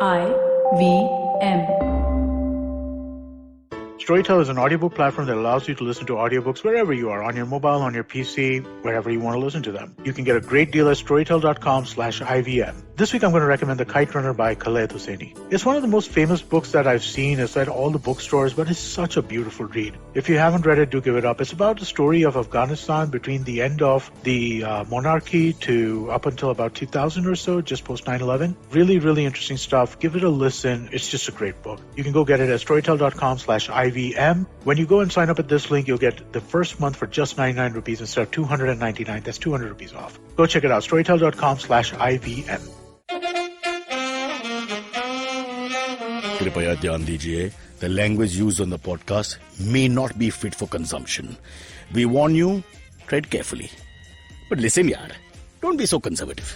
IVM. Storytel is an audiobook platform that allows you to listen to audiobooks wherever you are, on your mobile, on your PC, wherever you want to listen to them. You can get a great deal at storytel.com/IVM. This week I'm going to recommend The Kite Runner by Khaled Hosseini. It's one of the most famous books that I've seen. It's at all the bookstores, but it's such a beautiful read. If you haven't read it, do give it up. It's about the story of Afghanistan between the end of the monarchy to up until about 2000 or so, just post 9/11. Really, really interesting stuff. Give it a listen. It's just a great book. You can go get it at storytel.com/IVM. When you go and sign up at this link, you'll get the first month for just 99 rupees instead of 299. That's 200 rupees off. Go check it out. storytel.com/IVM. कृपया ध्यान दीजिए, the language used on the podcast may not be fit for consumption. We warn you, tread carefully. But listen yaar, don't be so conservative.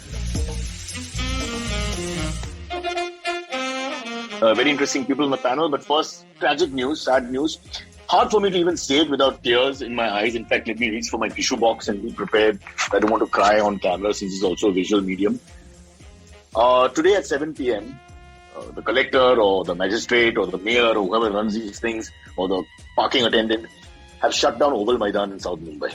Very interesting people on the panel, but first, tragic news, sad news. Hard for me to even say it without tears in my eyes. In fact, let me reach for my tissue box and be prepared. I don't want to cry on camera since it's also a visual medium. Today at 7 p.m., the collector or the magistrate or the mayor or whoever runs these things or the parking attendant have shut down Oval Maidan in South Mumbai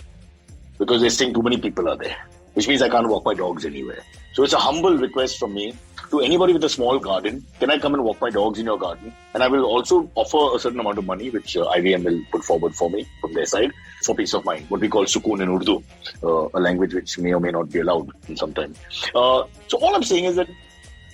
because they're saying too many people are there, which means I can't walk my dogs anywhere. So it's a humble request from me to anybody with a small garden. Can I come and walk my dogs in your garden? And I will also offer a certain amount of money, which IVM will put forward for me from their side for peace of mind, what we call sukoon in Urdu, a language which may or may not be allowed in some time. So all I'm saying is that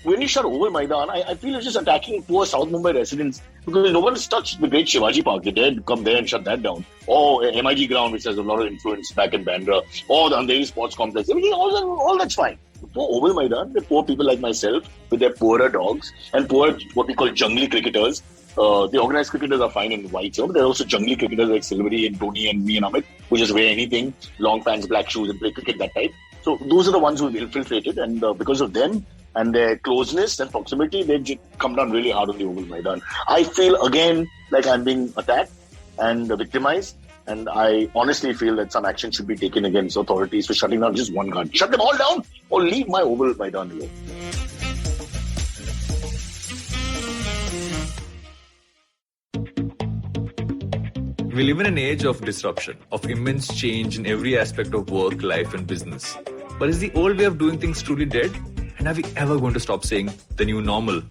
when you shut Oval Maidan, I feel it's just attacking poor South Mumbai residents because no one's touched the great Shivaji Park. They dared come there and shut that down. Or MIG ground, which has a lot of influence back in Bandra. Or the Andheri Sports Complex. I mean, all that's fine. Poor Oval Maidan, the poor people like myself with their poorer dogs and poor what we call jungly cricketers. The organized cricketers are fine in white, but there are also jungly cricketers like Silvery and Tony and me and Amit who just wear anything, long pants, black shoes and play cricket that type. So those are the ones who have infiltrated, and because of them and their closeness and proximity, they've come down really hard on the Oval Maidan. I feel again like I'm being attacked and victimized, and I honestly feel that some action should be taken against authorities for shutting down just one garden. Shut them all down or leave my Oval Maidan alone. We live in an age of disruption, of immense change in every aspect of work, life and business. But is the old way of doing things truly dead? And are we ever going to stop saying the new normal?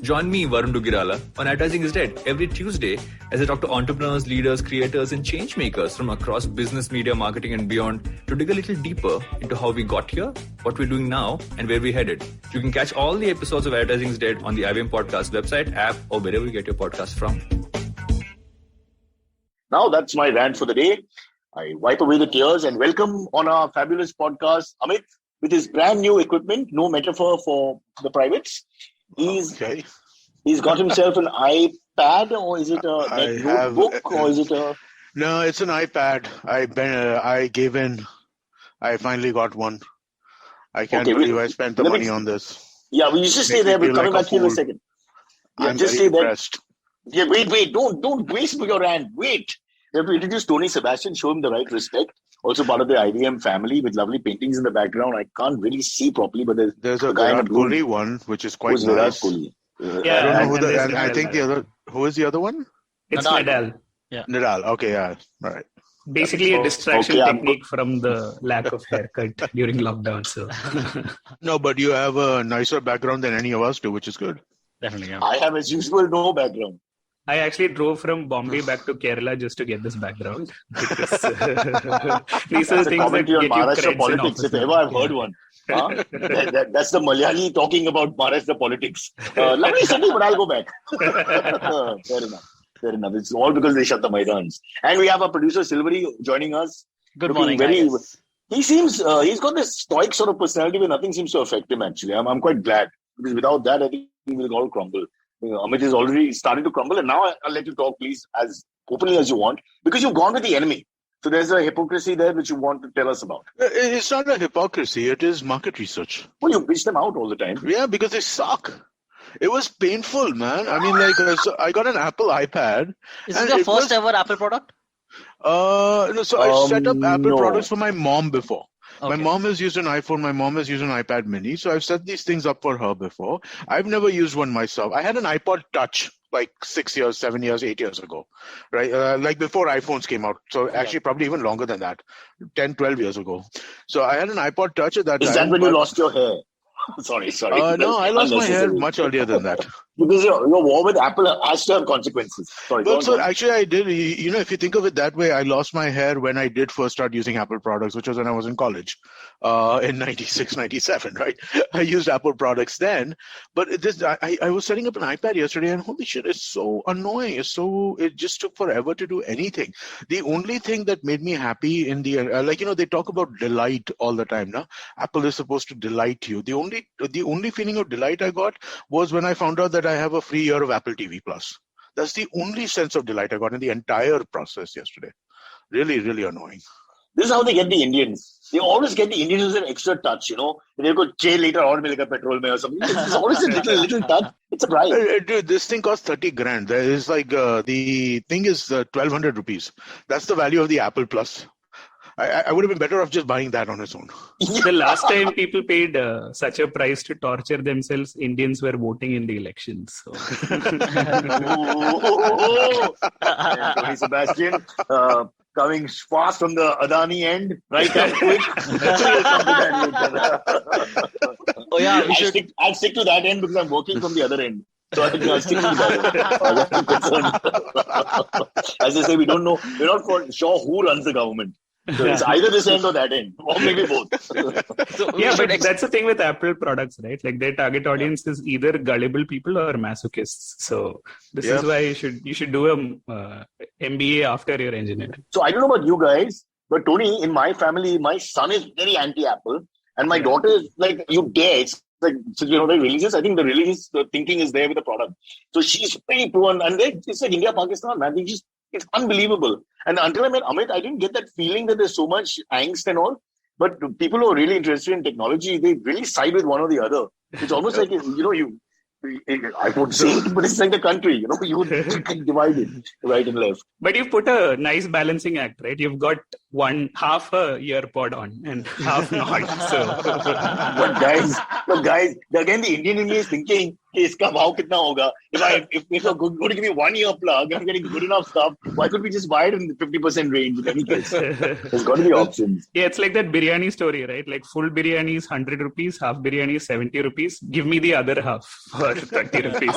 Join me, Varun Dugirala, on Advertising is Dead every Tuesday as I talk to entrepreneurs, leaders, creators and change makers from across business, media, marketing and beyond to dig a little deeper into how we got here, what we're doing now and where we're headed. You can catch all the episodes of Advertising is Dead on the IVM Podcast website, app or wherever you get your podcast from. Now that's my rant for the day. I wipe away the tears and welcome on our fabulous podcast, Amit, with his brand new equipment, no metaphor for the privates. He's got himself an iPad, or is it a notebook, or is it a... No, it's an iPad. I gave in. I finally got one. I can't believe I spent the money on this. Yeah, we just stay there. We're coming back to you in a second. Yeah, I'm just very stay impressed. There. Yeah, wait. Don't waste your rant. Wait. We have to introduce Tony Sebastian, show him the right respect. Also part of the IVM family with lovely paintings in the background. I can't really see properly, but there's a guy in a Virat blue. Kohli one, which is quite nice. I don't know who I think the other. Who is the other one? It's Nadal. Yeah. Nadal. Okay, yeah. All right. Basically a distraction technique from the lack of haircut during lockdown. So no, but you have a nicer background than any of us do, which is good. Definitely. Yeah. I have, as usual, no background. I actually drove from Bombay back to Kerala just to get this background. Because, these are the things that get you Maharashtra creds politics, if ever I've heard one. That's the Malayali talking about Maharashtra politics. Lovely city, but I'll go back. Fair enough. It's all because they shut the Maidans. And we have our producer, Silvery, joining us. Good morning, guys. He seems, he's got this stoic sort of personality where nothing seems to affect him, actually. I'm quite glad. Because without that, I think we'll all crumble. Amit is already starting to crumble, and now I'll let you talk, please, as openly as you want, because you've gone with the enemy. So there's a hypocrisy there which you want to tell us about. It's not a hypocrisy, it is market research. Well, you bitch them out all the time. Yeah, because they suck. It was painful, man. I mean, I got an Apple iPad. Is this your first ever Apple product? No, so I set up Apple products for my mom before. My mom has used an iPhone. My mom has used an iPad mini. So I've set these things up for her before. I've never used one myself. I had an iPod Touch like 6 years, 7 years, 8 years ago, right? Like before iPhones came out. So actually probably even longer than that, 10, 12 years ago. So I had an iPod Touch at that time. Is that when you lost your hair? Sorry. No, I lost my hair much earlier than that. Because your war with Apple has to have consequences. Sorry. Well, so actually I did, if you think of it that way, I lost my hair when I did first start using Apple products, which was when I was in college, in 96, 97, right? I used Apple products then, but I was setting up an iPad yesterday and holy shit, it's so annoying. It just took forever to do anything. The only thing that made me happy in the, they talk about delight all the time now. Apple is supposed to delight you. The only feeling of delight I got was when I found out that I have a free year of Apple TV Plus. That's the only sense of delight I got in the entire process yesterday. Really, really annoying. This is how they get the Indians. They always get the Indians with an extra touch, They go jail later or like a petrol or something. It's always a little touch. It's a price. Dude, this thing costs 30 grand. There is the thing is 1,200 rupees. That's the value of the Apple Plus. I would have been better off just buying that on its own. The last time people paid such a price to torture themselves, Indians were voting in the elections. So. Hey, Sebastian, coming fast from the Adani end, right up quick. I'll stick to that end because I'm working from the other end. So I think I'll stick to that. As I say, we don't know. We're not sure who runs the government. So it's either this end or that end, or maybe both. But that's the thing with Apple products, right? Like their target audience is either gullible people or masochists. So this is why you should do a MBA after your engineering. So I don't know about you guys, but Tony, in my family, my son is very anti-Apple, and my daughter is like, you dare. It's like, so, the religious. I think the religious thinking is there with the product. So she's pretty pro, and it's like India, Pakistan, man. It's unbelievable. And until I met Amit, I didn't get that feeling that there's so much angst and all. But people who are really interested in technology, they really side with one or the other. It's almost like, I won't say it, but it's like the country, you would divide it right and left. But you've put a nice balancing act, right? You've got half a ear pod on and half not. So. But guys, again, the Indian in me is thinking, iska bhao kitna hoga? If you're going to give me 1 ear plug, I'm getting good enough stuff. Why could we just buy it in the 50% range in any case? There's got to be options. Yeah, it's like that biryani story, right? Like full biryani is 100 rupees, half biryani is 70 rupees. Give me the other half for 30 rupees.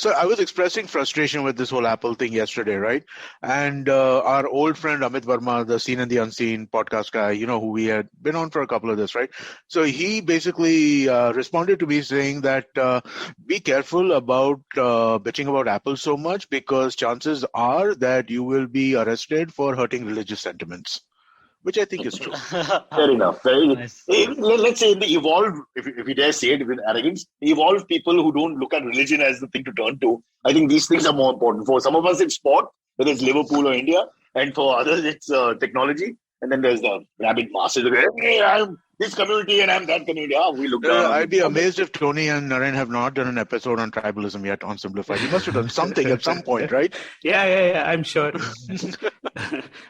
So I was expressing frustration with this whole Apple thing yesterday, right? And our old friend Amit Verma, the Seen and the Unseen podcast guy, who we had been on for a couple of this, right? So he basically responded to me saying that be careful about bitching about Apple so much because chances are that you will be arrested for hurting religious sentiments. Which I think is true. Fair enough. Nice. Let's say the evolved, if you dare say it with arrogance, the evolved people who don't look at religion as the thing to turn to, I think these things are more important. For some of us, it's sport, whether it's Liverpool or India, and for others, it's technology. And then there's the rabid masses of, hey, I'm this community and I'm that community. We look down. I'd be amazed if Tony and Naren have not done an episode on tribalism yet on Simplified. You must have done something at some point, right? Yeah, I'm sure.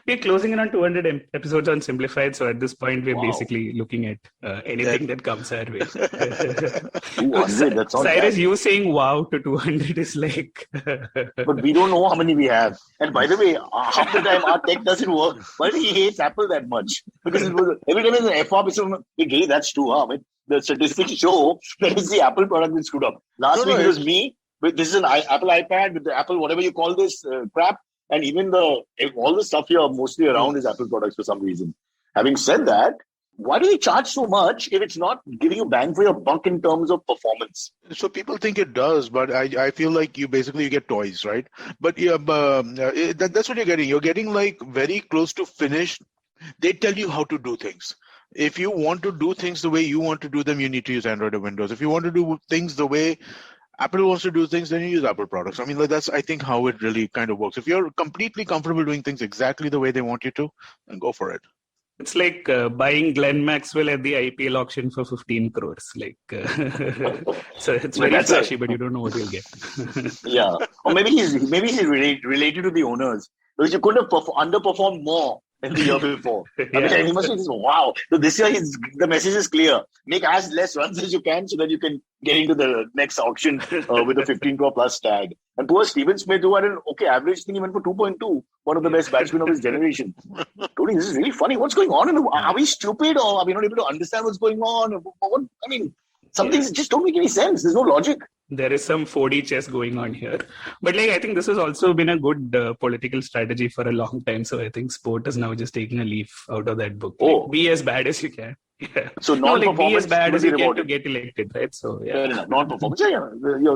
We're closing in on 200 episodes on Simplified, so at this point, we're basically looking at anything that comes our way. 200, that's all. Cyrus, you saying wow to 200 is like... But we don't know how many we have. And by the way, half the time our tech doesn't work. Why do he hate Apple that much? Because every time there's an FOP, it's okay, that's true, huh? The statistics show that it's the Apple product that screwed up. Last week it was me, but this is an Apple iPad with the Apple, whatever you call this crap. And even all the stuff here mostly around is Apple products for some reason. Having said that, why do they charge so much if it's not giving you bang for your buck in terms of performance? So people think it does, but I feel like you get toys, right? But that's what you're getting. You're getting like very close to finished. They tell you how to do things. If you want to do things the way you want to do them, you need to use Android or Windows. If you want to do things the way Apple wants to do things, then you use Apple products. I mean, that's, I think, how it really kind of works. If you're completely comfortable doing things exactly the way they want you to, then go for it. It's like buying Glenn Maxwell at the IPL auction for 15 crores. So it's very flashy, but you don't know what you'll get. Yeah. Or maybe he's related to the owners. because you couldn't have underperformed more than the year before. I mean, he must be just, wow. So this year, the message is clear. Make as less runs as you can so that you can get into the next auction with a 15 crore plus tag. And poor Steven Smith, who had an average thing, he went for 2.2. One of the best batsmen of his generation. Tony, this is really funny. What's going on? Are we stupid or are we not able to understand what's going on? Some things just don't make any sense. There's no logic. There is some 4D chess going on here. But I think this has also been a good political strategy for a long time. So I think sport is now just taking a leaf out of that book. Be as bad as you can. Yeah. So non-performance be as bad as you can to get elected, right? So non-performance. Yeah.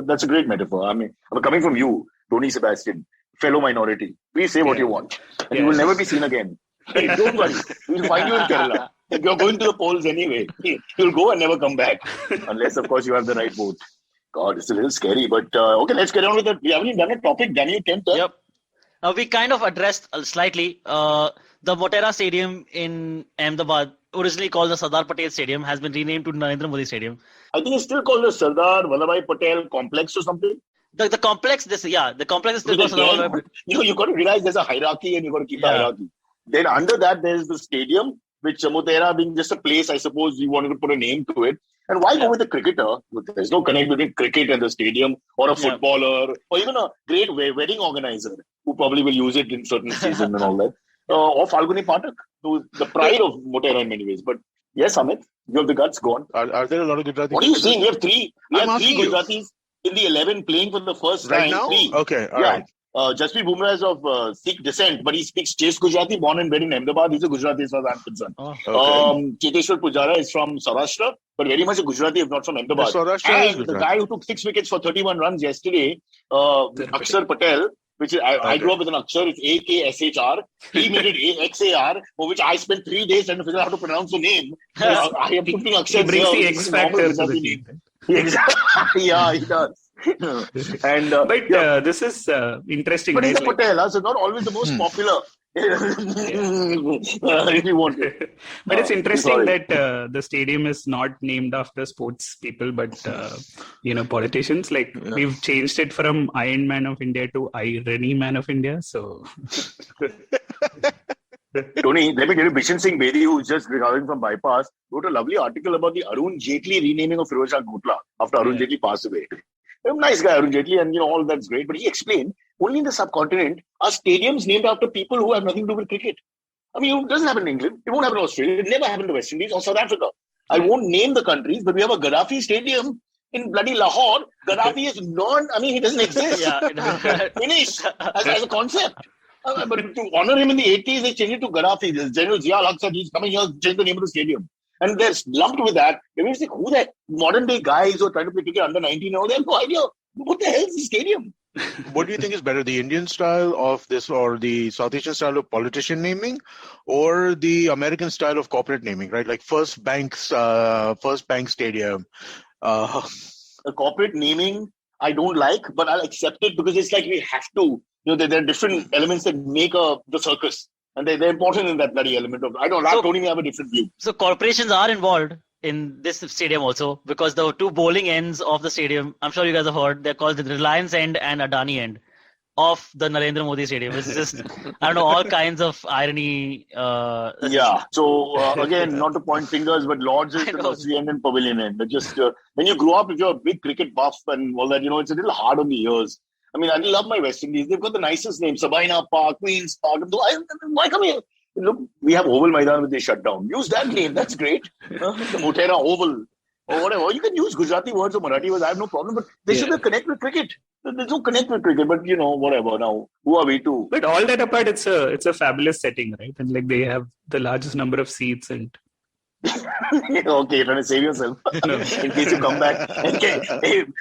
That's a great metaphor. I mean, coming from you, Tony Sebastian, fellow minority, please say what you want. And you will never be seen again. Hey, don't worry. We'll find you in Kerala. If you're going to the polls anyway, you'll go and never come back. Unless, of course, you have the right vote. God, it's a little scary. But okay, let's get on with it. We haven't even done a topic. Daniel, 10th. Yep. We kind of addressed slightly the Motera Stadium in Ahmedabad, originally called the Sardar Patel Stadium, has been renamed to Narendra Modi Stadium. I think it's still called the Sardar Vallabhbhai Patel Complex or something. The complex, the complex is still called Sardar Vallabhbhai. You've got to realize there's a hierarchy and you've got to keep the hierarchy. Then under that, there's the stadium, which Motera being just a place, I suppose you wanted to put a name to it. And why go with a cricketer? There's no connect between cricket and the stadium, or a footballer, or even a great wedding organizer who probably will use it in certain seasons and all that. Or Falguni Pathak, who's the pride of Motera in many ways. But yes, Amit, you have the guts, go on. Are there a lot of Gujaratis? What are you saying? We have three Gujaratis in the 11 playing for the first time. Right now? Three. Okay, all right. Jasprit Bumrah is of Sikh descent, but he speaks Chase Gujarati, born and bred in Ahmedabad. He's a Gujarati as far as I'm concerned. Cheteshwar Pujara is from Saurashtra, but very much a Gujarati, if not from Ahmedabad. And the guy who took 6 wickets for 31 runs yesterday, Akshar Patel, which is, I grew up with an Akshar, it's A-K-S-H-R. He made it A-X-A-R, for which I spent 3 days trying to figure out how to pronounce the name. I am putting Akshar. He brings the X factor to the team. Exactly. Yeah, he does. This is interesting. But he's a Patel, so not always the most popular. If you want to. But it's interesting that the stadium is not named after sports people, but politicians. We've changed it from Iron Man of India to Irony Man of India. So, Tony, let me tell you, Bishan Singh Bedi, who is just recovering from bypass, wrote a lovely article about the Arun Jaitley renaming of Firoz Shah Kotla after Arun Jaitley passed away. Nice guy, Arun Jaitley, and all that's great. But he explained, only in the subcontinent are stadiums named after people who have nothing to do with cricket. I mean, it doesn't happen in England. It won't happen in Australia. It never happened to West Indies or South Africa. I won't name the countries, but we have a Gaddafi stadium in bloody Lahore. Gaddafi is he doesn't exist. Finished as a concept. But to honor him in the 80s, they changed it to Gaddafi. General Zia-ul-Haq said he's coming here, change the name of the stadium. And they're lumped with that. Everyone's like, who that modern day guys who are trying to play cricket under 19? They have no idea. What the hell is the stadium? What do you think is better, the Indian style of this or the South Asian style of politician naming or the American style of corporate naming, right? Like First Bank Stadium. The corporate naming, I don't like, but I'll accept it because it's like we have to. There are different elements that make the circus. And they're important in that bloody element of. I don't know. Tony may have a different view. So corporations are involved in this stadium also because the two bowling ends of the stadium, I'm sure you guys have heard, they're called the Reliance end and Adani end of the Narendra Modi Stadium. It's just, all kinds of irony. So again, not to point fingers, but Lords is the nursery end and Pavilion end. But just when you grow up, if you're a big cricket buff and all that, it's a little hard on the ears. I mean, I love my West Indies. They've got the nicest names. Sabina Park, Queen's Park. Why come here? Look, we have Oval Maidan which they shut down. Use that name. That's great. The Motera Oval or whatever. You can use Gujarati words or Marathi words. I have no problem. But they should connect with cricket. There's no connect with cricket. But, whatever. Now, who are we to? But all that apart, it's a fabulous setting, right? And they have the largest number of seats and... Okay, you're trying to save yourself in case you come back.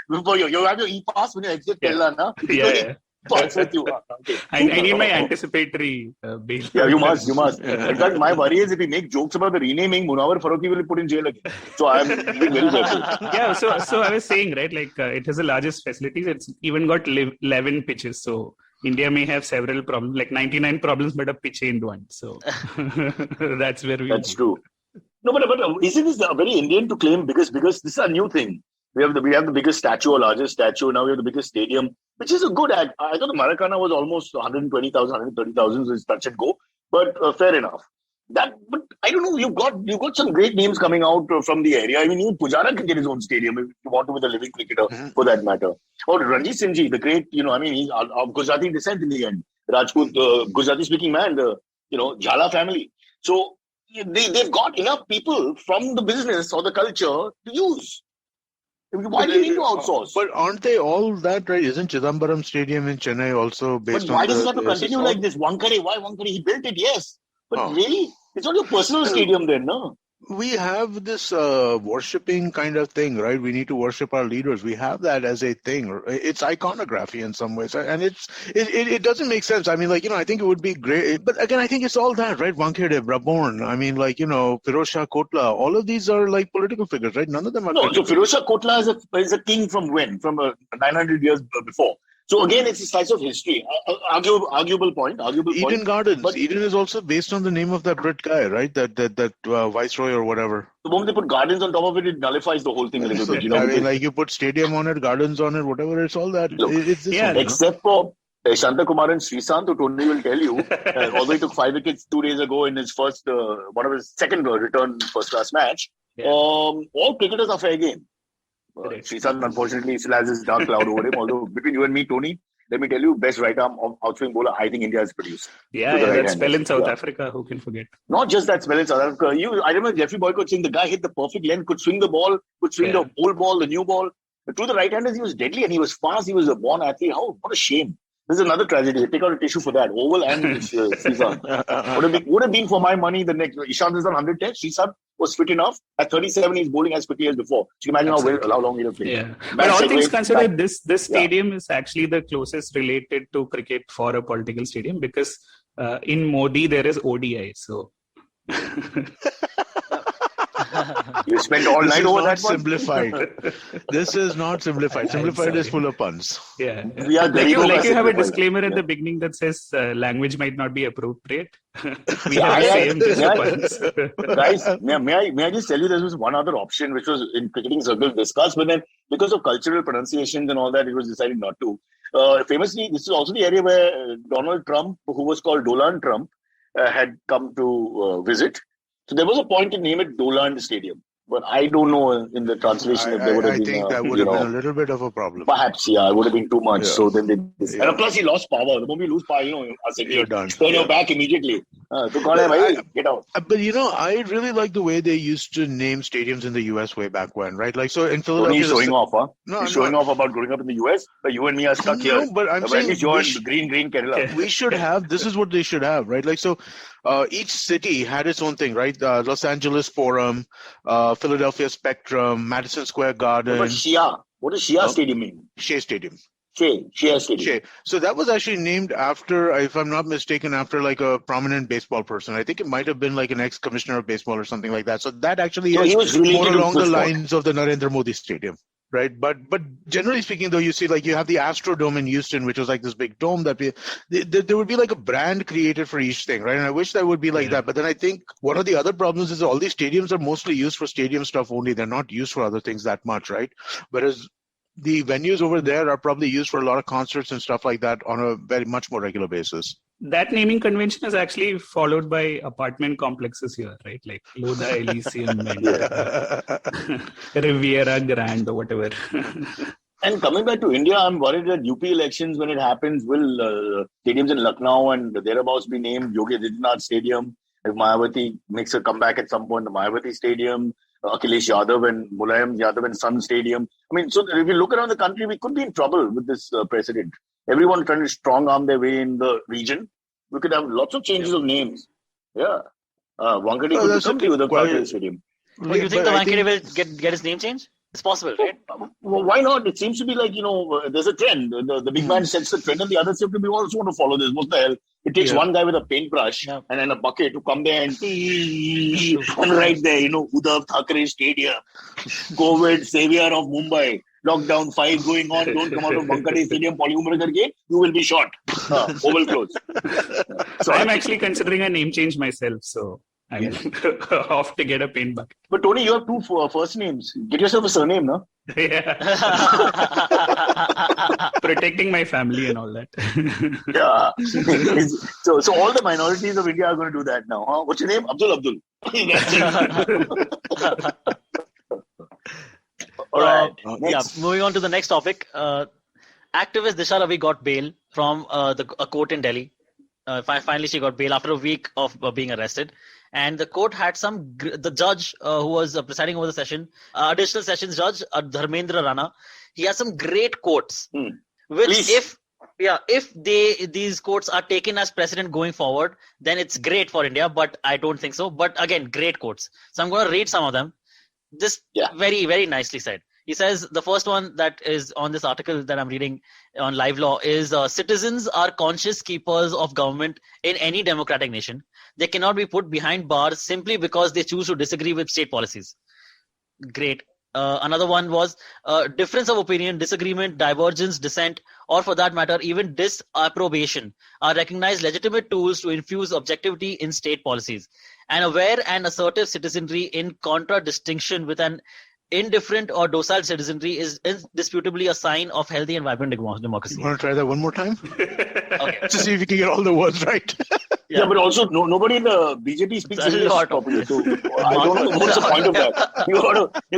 Before you have your e-pass when you exit Kerala, na? Yeah. With you. Okay. I need my anticipatory bail. Yeah, you must. In fact, my worry is if we make jokes about the renaming, Munawar Farooqi will be put in jail again. So I'm being very careful. Yeah, so I was saying, right, it has the largest facilities. It's even got 11 pitches. So India may have several problems, 99 problems, but a pitch ain't one. So that's where we. That's true. No, but isn't this very Indian to claim because this is a new thing? We have the biggest statue or largest statue. Now we have the biggest stadium, which is a good ad. I thought the Maracana was almost 120,000, 130,000, so it's touch and go. But fair enough. But I don't know. You've got some great names coming out from the area. I mean, even Pujara can get his own stadium if you want to be a living cricketer, for that matter. Or Ranjit Singh ji, the great, he's of Gujarati descent in the end. Rajput, Gujarati speaking man, the Jhala family. So they've got enough people from the business or the culture to use. Why do you need to outsource? But aren't they all that, right? Isn't Chidambaram Stadium in Chennai also based on? But why does it have to continue like this? Wankhede, why Wankhede? He built it, yes. But really, it's not your personal stadium then, no? We have this worshipping kind of thing, right? We need to worship our leaders. We have that as a thing. It's iconography in some ways, and it doesn't make sense. I mean, I think it would be great, but again, I think it's all that, right? Wankhede, Brabourne, I mean, Firoz Shah Kotla, all of these are like political figures, right? None of them are. No, so Firoz Shah Kotla is a king from when? From 900 years before. So again, it's a slice of history. Arguable point. Eden Gardens. But Eden is also based on the name of that Brit guy, right? That Viceroy or whatever. The moment they put gardens on top of it, it nullifies the whole thing a little bit. I mean, you put stadium on it, gardens on it, whatever. It's all that. Look, it's this one, except for Shantakumar and Srisanth, who Tony will tell you, although he took 5 wickets 2 days ago in his second return first-class match, all cricketers are fair game. Srisanth, unfortunately, still has this dark cloud over him. Although between you and me, Tony, let me tell you, best right-arm outswing bowler I think India has produced. Yeah, that spell in South Africa, who can forget? Not just that spell in South Africa. I remember Jeffrey Boycott saying the guy hit the perfect length, could swing the ball, could swing the old ball, the new ball. To the right-handers, he was deadly and he was fast. He was a born athlete. What a shame. This is another tragedy. Take out a tissue for that. Oval and Srisanth. Would have been for my money the next. Ishant has done 110. Srisanth was fit enough. At 37, he's bowling as quickly as before. So you can imagine how long he'd have played. Yeah. But all things considered, this stadium is actually the closest related to cricket for a political stadium because in Modi there is ODI. So. You spent all night over that one. Simplified. This is not simplified. Simplified is full of puns. Yeah. We are like you have a disclaimer at the beginning that says language might not be appropriate. We have the same Guys, may I just tell you there was one other option which was in cricketing circles discussed, but then because of cultural pronunciations and all that, it was decided not to. Famously, this is also the area where Donald Trump, who was called Dolan Trump, had come to visit. So there was a point to name it Dolan Stadium. But I don't know in the translation if there would have been. I think that would have been a little bit of a problem. Perhaps, it would have been too much. Yeah. So then and plus he lost power. The moment you lose power, you're done. Turn your back immediately. Get out. But I really like the way they used to name stadiums in the US way back when, right? Like so in Philadelphia. He's showing off, huh? No, he's showing off about growing up in the US. But you and me are stuck here. No, but I'm saying you're in green Kerala. We should have. This is what they should have, right? Like so. Each city had its own thing, right? Los Angeles Forum, Philadelphia Spectrum, Madison Square Garden. What does Shia Stadium mean? Shea Stadium. Shea Stadium. So that was actually named after, if I'm not mistaken, after like a prominent baseball person. I think it might have been like an ex-commissioner of baseball or something like that. So that actually is more along the lines of the Narendra Modi Stadium. Right, but generally speaking, though, you see, like you have the Astrodome in Houston, which was like this big dome that there would be like a brand created for each thing, right? And I wish that would be like that. But then I think one of the other problems is all these stadiums are mostly used for stadium stuff only. They're not used for other things that much, right? Whereas the venues over there are probably used for a lot of concerts and stuff like that on a very much more regular basis. That naming convention is actually followed by apartment complexes here, right? Like Lodha Elysium and Riviera Grand or whatever. And coming back to India, I'm worried that UP elections, when it happens, will stadiums in Lucknow and thereabouts be named Yogi Adityanath Stadium. If Mayawati makes a comeback at some point, the Mayawati Stadium, Akhilesh Yadav and Mulayam Yadav and Sun Stadium. I mean, so if you look around the country, we could be in trouble with this precedent. Everyone trying to strong arm their way in the region. We could have lots of changes of names. Yeah. Wankhede could become the Udar Stadium. Do you think the Wankhede will get his name changed? It's possible, right? Well, why not? It seems to be like, there's a trend. The big man sets the trend and the others seem to be also want to follow this. What the hell? It takes one guy with a paintbrush and then a bucket to come there and right there, Uddhav Thackeray Stadium, COVID, savior of Mumbai, lockdown 5 going on, don't come out of Wankhede Stadium, polyumra karke, you will be shot. Oval clothes. So I'm actually considering a name change myself, so I'm off to get a paint bucket. But Tony, you have two first names. Get yourself a surname, no? Yeah. Protecting my family and all that. Yeah. so all the minorities of India are going to do that now. Huh? What's your name? Abdul. That's it. All right. Moving on to the next topic. Activist Disha Ravi got bail from a court in Delhi. Finally, she got bail after a week of being arrested. And the court had the judge who was presiding over the session, additional sessions judge, Dharmendra Rana. He has some great quotes, which Please. if these quotes are taken as precedent going forward, then it's great for India, but I don't think so. But again, great quotes. So I'm going to read some of them. Very, very nicely said. He says the first one that is on this article that I'm reading on Live Law is citizens are conscious keepers of government in any democratic nation. They cannot be put behind bars simply because they choose to disagree with state policies. Great. Another one was difference of opinion, disagreement, divergence, dissent, or for that matter, even disapprobation are recognized legitimate tools to infuse objectivity in state policies. An aware and assertive citizenry in contradistinction with an indifferent or docile citizenry is indisputably a sign of healthy and vibrant democracy. You want to try that one more time? Okay. To see if you can get all the words right. Yeah, but also nobody in the BJP speaks English properly. So I don't know what's the point of that. You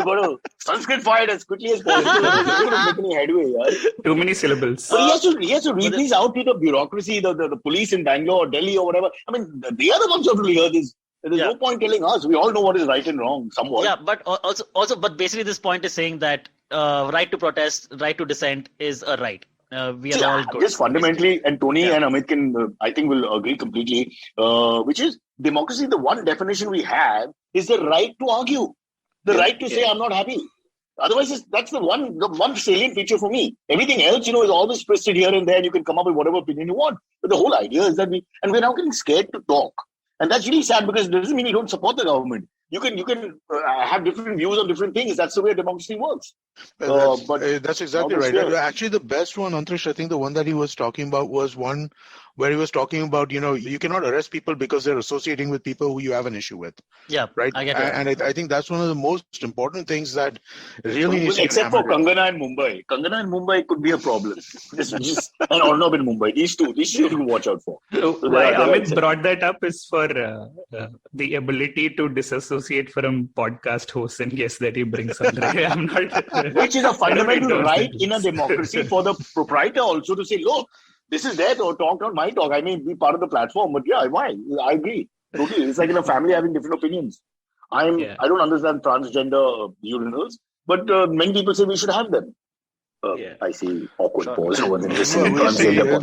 got to Sanskrit fight as quickly as possible. You're not going to make any headway. Yeah? Too many syllables. But he has to read these out to the bureaucracy, the police in Bangalore or Delhi or whatever. I mean, they are the ones who have to hear this. There's no point telling us. We all know what is right and wrong somewhat. Yeah, but also, but basically this point is saying that right to protest, right to dissent is a right. We are all good. Just fundamentally, and Tony and Amit can, I think, will agree completely, which is democracy. The one definition we have is the right to argue, the right to say I'm not happy. Otherwise, that's the one salient feature for me. Everything else, is always twisted here and there, and you can come up with whatever opinion you want. But the whole idea is that we're now getting scared to talk. And that's really sad because it doesn't mean you don't support the government. You can have different views on different things. That's the way democracy works. But that's exactly right. Actually, the best one, Antariksh, I think the one that he was talking about was one where he was talking about, you cannot arrest people because they're associating with people who you have an issue with. Yeah, right. I get it. And I think that's one of the most important things that really needs to be except for Kangana and Mumbai. Kangana and Mumbai could be a problem. And Arnab in Mumbai. These two to watch out for. So why Amit brought that up is for the ability to disassociate from podcast hosts and guests that he brings on. I'm not. Which is a fundamental right in a democracy for the proprietor also to say, look, this is their talk, not my talk. I may be part of the platform, but why? I agree. Totally. It's like in a family having different opinions. I don't understand transgender urinals, but many people say we should have them. I see awkward pause.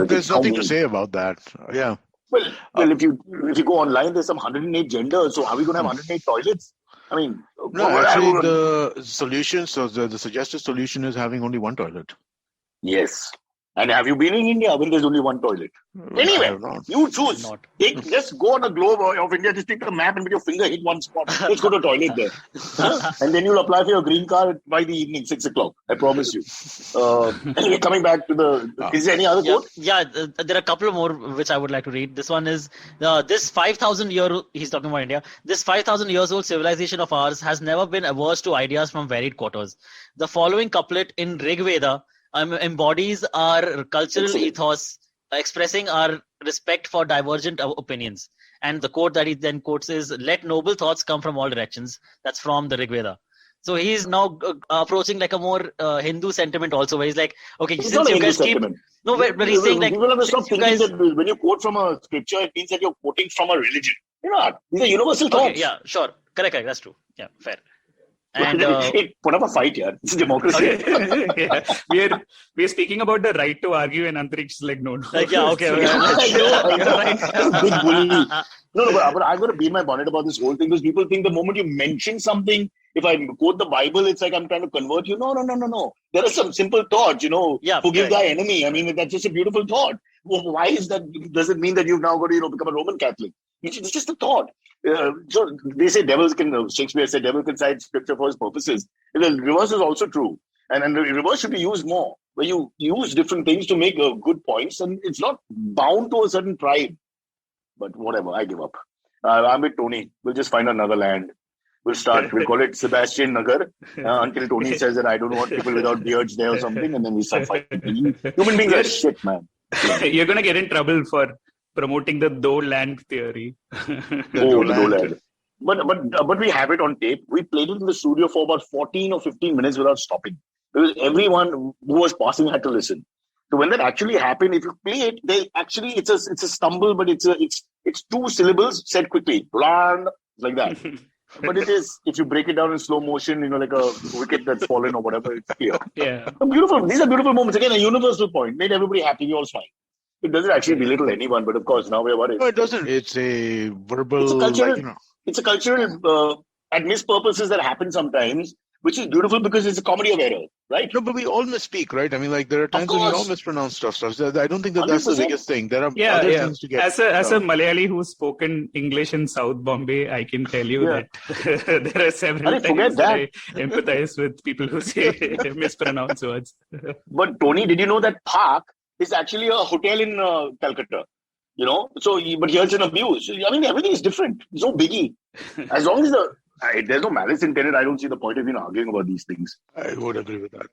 There's nothing to say about that. Yeah. Well, if you go online, there's some 108 genders. So are we going to have 108 toilets? I mean, no. Actually, the solution. So the suggested solution is having only one toilet. Yes. And have you been in India when there's only one toilet? Anyway, you choose. Just go on a globe of India, just take the map and with your finger hit one spot. Let's go to a toilet there. And then you'll apply for your green card by the evening, 6 o'clock. I promise you. Anyway, coming back to is there any other quote? Yeah, there are a couple more which I would like to read. This one is, this 5,000 year, he's talking about India, this 5,000 years old civilization of ours has never been averse to ideas from varied quarters. The following couplet in Rig Veda embodies our cultural ethos, expressing our respect for divergent opinions. And the quote that he then quotes is, let noble thoughts come from all directions. That's from the Rig Veda. So he's now approaching like a more Hindu sentiment also, where he's like, okay, it's since you guys sentiment. No, but he's saying like, people have to stop thinking that when you quote from a scripture, it means that you're quoting from a religion. You're not. These are universal thoughts. Okay, yeah, sure. Correct. That's true. Yeah, fair. And put up a fight here. It's democracy. Okay. We're speaking about the right to argue, and Antariksh is like, no. Like, yeah, okay. I know. Big bully. No, but I'm going to beat my bonnet about this whole thing because people think the moment you mention something, if I quote the Bible, it's like I'm trying to convert you. No. There are some simple thoughts, forgive thy enemy. I mean, that's just a beautiful thought. Well, why is that? Does it mean that you've now got to, become a Roman Catholic? It's just a thought. So they say Shakespeare said devil can cite scripture for his purposes. And the reverse is also true. And the reverse should be used more, where you use different things to make good points, and it's not bound to a certain tribe. But whatever, I give up. I'm with Tony. We'll just find another land. We'll call it Sebastian Nagar until Tony says that I don't want people without beards there or something, and then we start fighting. Human beings are shit, man. You're going to get in trouble for promoting the Doe land theory. Doe land. But we have it on tape. We played it in the studio for about 14 or 15 minutes without stopping. Because everyone who was passing had to listen. So when that actually happened, if you play it, it's a stumble, but it's 2 syllables said quickly. Bland, like that. But it is, if you break it down in slow motion, like a wicket that's fallen or whatever, it's clear. Yeah. These are beautiful moments. Again, a universal point. Made everybody happy. We all smile. It doesn't actually belittle anyone, but of course, now we're worried. No, it doesn't. It's a verbal... It's a cultural and mispurposes that happen sometimes, which is beautiful because it's a comedy of error, right? No, but we all misspeak, right? I mean, there are times when we all mispronounce stuff. So I don't think that's the biggest thing. There are other things to get. As a Malayali who's spoken English in South Bombay, I can tell you that there are several times that I empathize with people who say mispronounce words. But Tony, did you know that park is actually a hotel in Calcutta? But here's an abuse. I mean, everything is different. It's no biggie. As long as there's no malice intended, I don't see the point of arguing about these things. I would agree with that.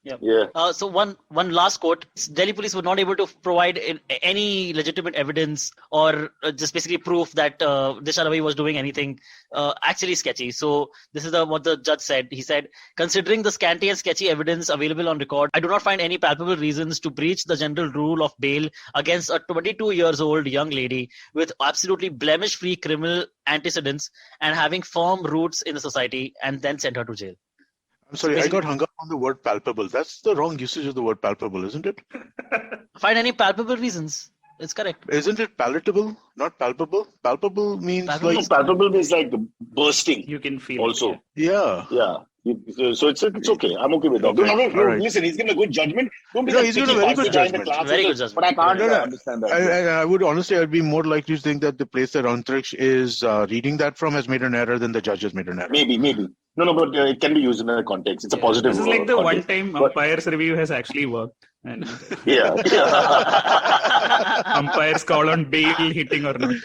Yeah. So one last quote. Delhi police were not able to provide any legitimate evidence or just basically proof that Disha Ravi was doing anything actually sketchy. So this is what the judge said. He said, considering the scanty and sketchy evidence available on record, I do not find any palpable reasons to breach the general rule of bail against a 22 years old young lady with absolutely blemish-free criminal antecedents and having firm roots in the society, and then send her to jail. I'm sorry, I got hung up on the word palpable. That's the wrong usage of the word palpable, isn't it? Find any palpable reasons. It's correct. Isn't it palatable, not palpable? Palpable means palpable means like bursting. You can feel also. It, yeah. So it's okay. I'm okay with that. Okay. Listen, he's given a good judgment. He's given a very good judgment. Very good judgment. But I can't understand that. I would honestly, I'd be more likely to think that the place that Antariksh is reading that from has made an error than the judge has made an error. Maybe. No, but it can be used in a context. It's a positive. This is like the one-time umpire's review has actually worked. And umpires call on bail hitting or not.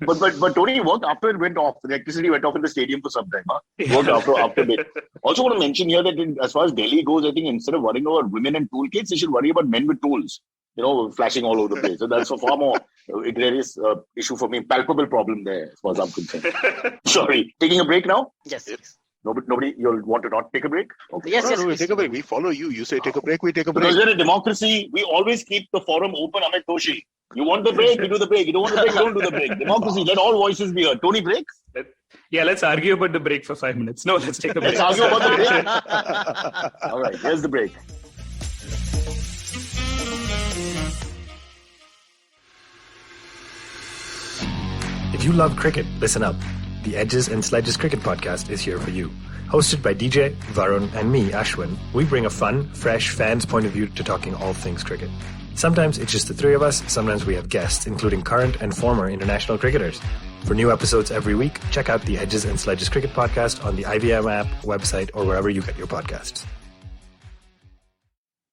But Tony worked after it went off. The electricity went off in the stadium for some time. Worked after bit. Also want to mention here that as far as Delhi goes, I think instead of worrying about women and toolkits, they should worry about men with tools. Flashing all over the place. So that's a far more egregious issue for me. Palpable problem there, as far as I'm concerned. Sorry. Taking a break now? Yes. Nobody, you'll want to not take a break? Okay. Yes. We take a break. We follow you. You say take a break, we take a break. Because we're a democracy, we always keep the forum open, Amit Toshi. You want the break, you do the break. You don't want the break, you don't do the break. Democracy, let all voices be heard. Tony, break? Let's argue about the break for 5 minutes. No, let's take a break. Let's argue about the break. All right, here's the break. If you love cricket, listen up. The Edges and Sledges Cricket Podcast is here for you. Hosted by DJ, Varun, and me, Ashwin, we bring a fun, fresh fan's point of view to talking all things cricket. Sometimes it's just the three of us, sometimes we have guests, including current and former international cricketers. For new episodes every week, check out the Edges and Sledges Cricket Podcast on the IVM app, website, or wherever you get your podcasts.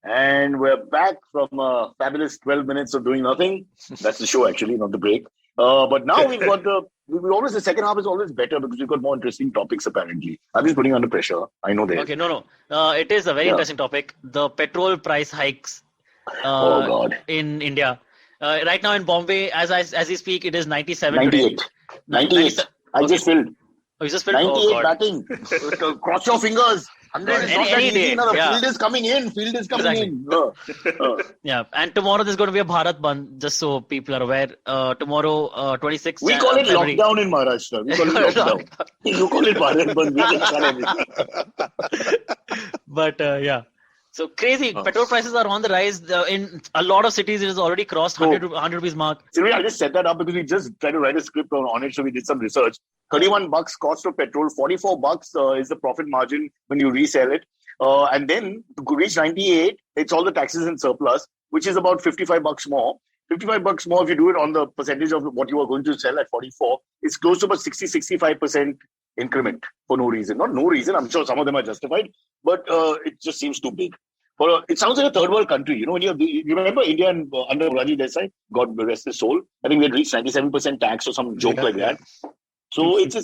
And we're back from a fabulous 12 minutes of doing nothing. That's the show, actually, not the break. But now we've got the second half is always better because we've got more interesting topics, apparently. I'm just putting under pressure. I know that. Okay, no. It is a very interesting topic. The petrol price hikes in India. Right now in Bombay, as we speak, it is 97. 98. I just filled. Oh, you just filled? 98 batting. Cross your fingers. 100 is not that easy. Field is coming in. Yeah, and tomorrow there's going to be a Bharat Bandh, just so people are aware. Tomorrow, 26th We call it February. Lockdown in Maharashtra. We call it lockdown. You call it Bharat Bandh. But so crazy. Petrol prices are on the rise. In a lot of cities, it has already crossed 100 rupees mark. Sylvia, I just set that up because we just tried to write a script on it, so we did some research. $31 cost of petrol, $44 is the profit margin when you resell it. And then to reach 98, it's all the taxes and surplus, which is about $55 more. $55 more if you do it on the percentage of what you are going to sell at 44. It's close to about 60-65% increment for no reason. Not no reason. I'm sure some of them are justified, but it just seems too big. It sounds like a third world country. You know, when you remember India and under Murali Desai, God rest his soul. I think we had reached 97% tax or some joke like that. So it's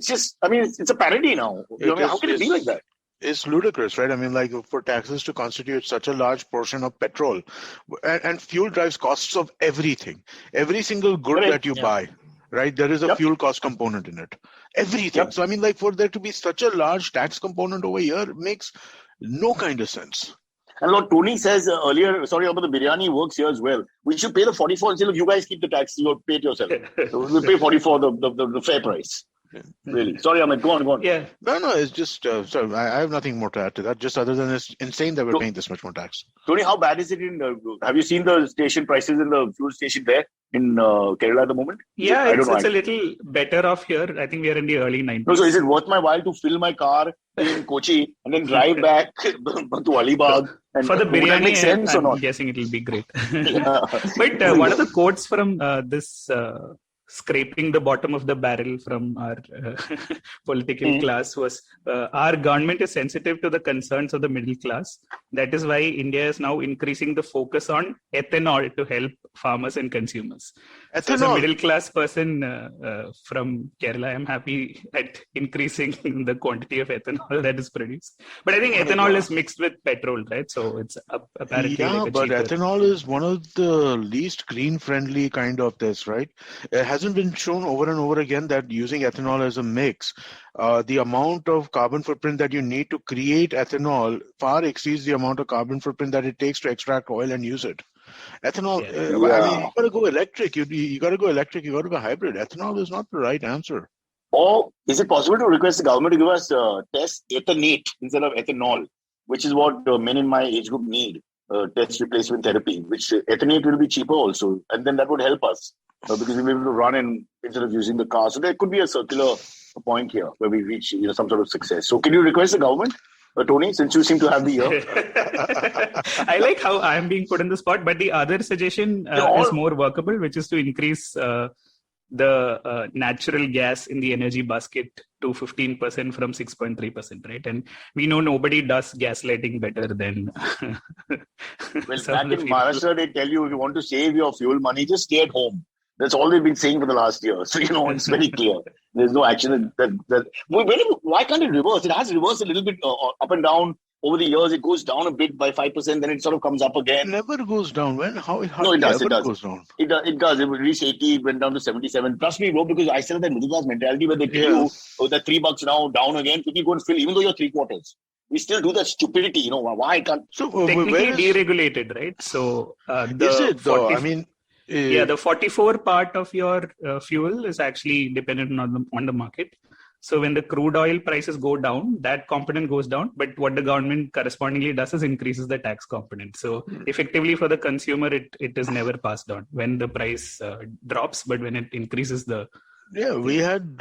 just, I mean, it's a parody now. How can it be like that? It's ludicrous, right? I mean, like for taxes to constitute such a large portion of petrol, and fuel drives costs of everything. Every single good that you buy, right? There is a fuel cost component in it. Everything. So I mean, like for there to be such a large tax component over here makes no kind of sense. And what Tony says earlier, sorry about the biryani, works here as well. We should pay the 44 instead of you guys keep the tax, you pay it yourself. So we'll pay 44 the fair price. Really. Sorry, Amit, go on. Yeah. No, it's just, sorry, I have nothing more to add to that, just other than it's insane that we're paying this much more tax. Tony, how bad is it have you seen the station prices in the fuel station there in Kerala at the moment? Yeah, it's a little better off here. I think we are in the early 90s. No, so is it worth my while to fill my car in Kochi and then drive back to Alibag? And for the biryani, make sense I'm or not? guessing it will be great. But one of the quotes from this scraping the bottom of the barrel from our political class was, our government is sensitive to the concerns of the middle class. That is why India is now increasing the focus on ethanol to help farmers and consumers. So as a middle class person from Kerala, I'm happy at increasing the quantity of ethanol that is produced. But I think ethanol is mixed with petrol, right? So it's apparently like but cheaper. ethanol is one of the least green friendly kind of this, right? It hasn't been shown over and over again that using ethanol as a mix, the amount of carbon footprint that you need to create ethanol far exceeds the amount of carbon footprint that it takes to extract oil and use it. Ethanol, I mean, you got to go electric. You got to go electric. You got to go hybrid. Ethanol is not the right answer. Or is it possible to request the government to give us test ethanate instead of ethanol, which is what men in my age group need, test replacement therapy, which ethanate will be cheaper also. And then that would help us because we'll be able to run instead of using the car. So there could be a circular point here where we reach some sort of success. So can you request the government? Tony, since you seem to have the ear. I like how I'm being put in the spot, but the other suggestion is more workable, which is to increase the natural gas in the energy basket to 15% from 6.3%, right? And we know nobody does gaslighting better than well, back in Maharashtra, they tell you if you want to save your fuel money, just stay at home. That's all they've been saying for the last year. So, it's very clear. There's no action why can't it reverse? It has reversed a little bit up and down over the years. It goes down a bit by 5%, then it sort of comes up again. It never goes down. No, it does. Goes down. It does. It reached 80, it went down to 77. Trust me, bro, because I still have that middle class mentality where they tell you that $3 now, down again, quickly go and fill, even though you're 3/4. We still do that stupidity, why I can't. So technically deregulated, right? So is it though? I mean, the 44 part of your fuel is actually dependent on the market. So when the crude oil prices go down, that component goes down. But what the government correspondingly does is increases the tax component. So effectively for the consumer, it is never passed on when the price drops. But when it increases we had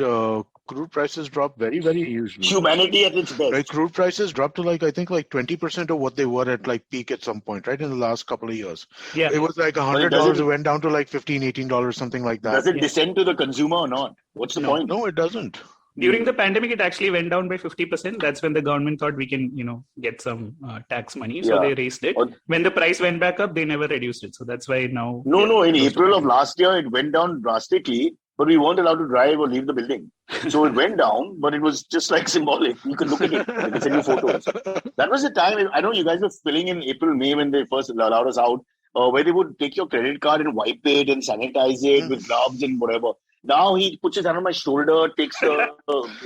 crude prices drop very, very usually. Humanity at its best. Right, crude prices dropped to I think 20% of what they were at peak at some point, right, in the last couple of years. Yeah. It was like $100. It went down to $15, $18, something like that. Does it descend to the consumer or not? What's the point? No, it doesn't. During the pandemic, it actually went down by 50%. That's when the government thought we can, get some tax money. So they raised it. When the price went back up, they never reduced it. So that's why now... No. In April of last year, it went down drastically, but we weren't allowed to drive or leave the building. So it went down, but it was just symbolic. You can look at it. I can send you photos. That was the time, I know you guys were filling in April, May when they first allowed us out, where they would take your credit card and wipe it and sanitize it with gloves and whatever. Now he puts his hand on my shoulder, takes the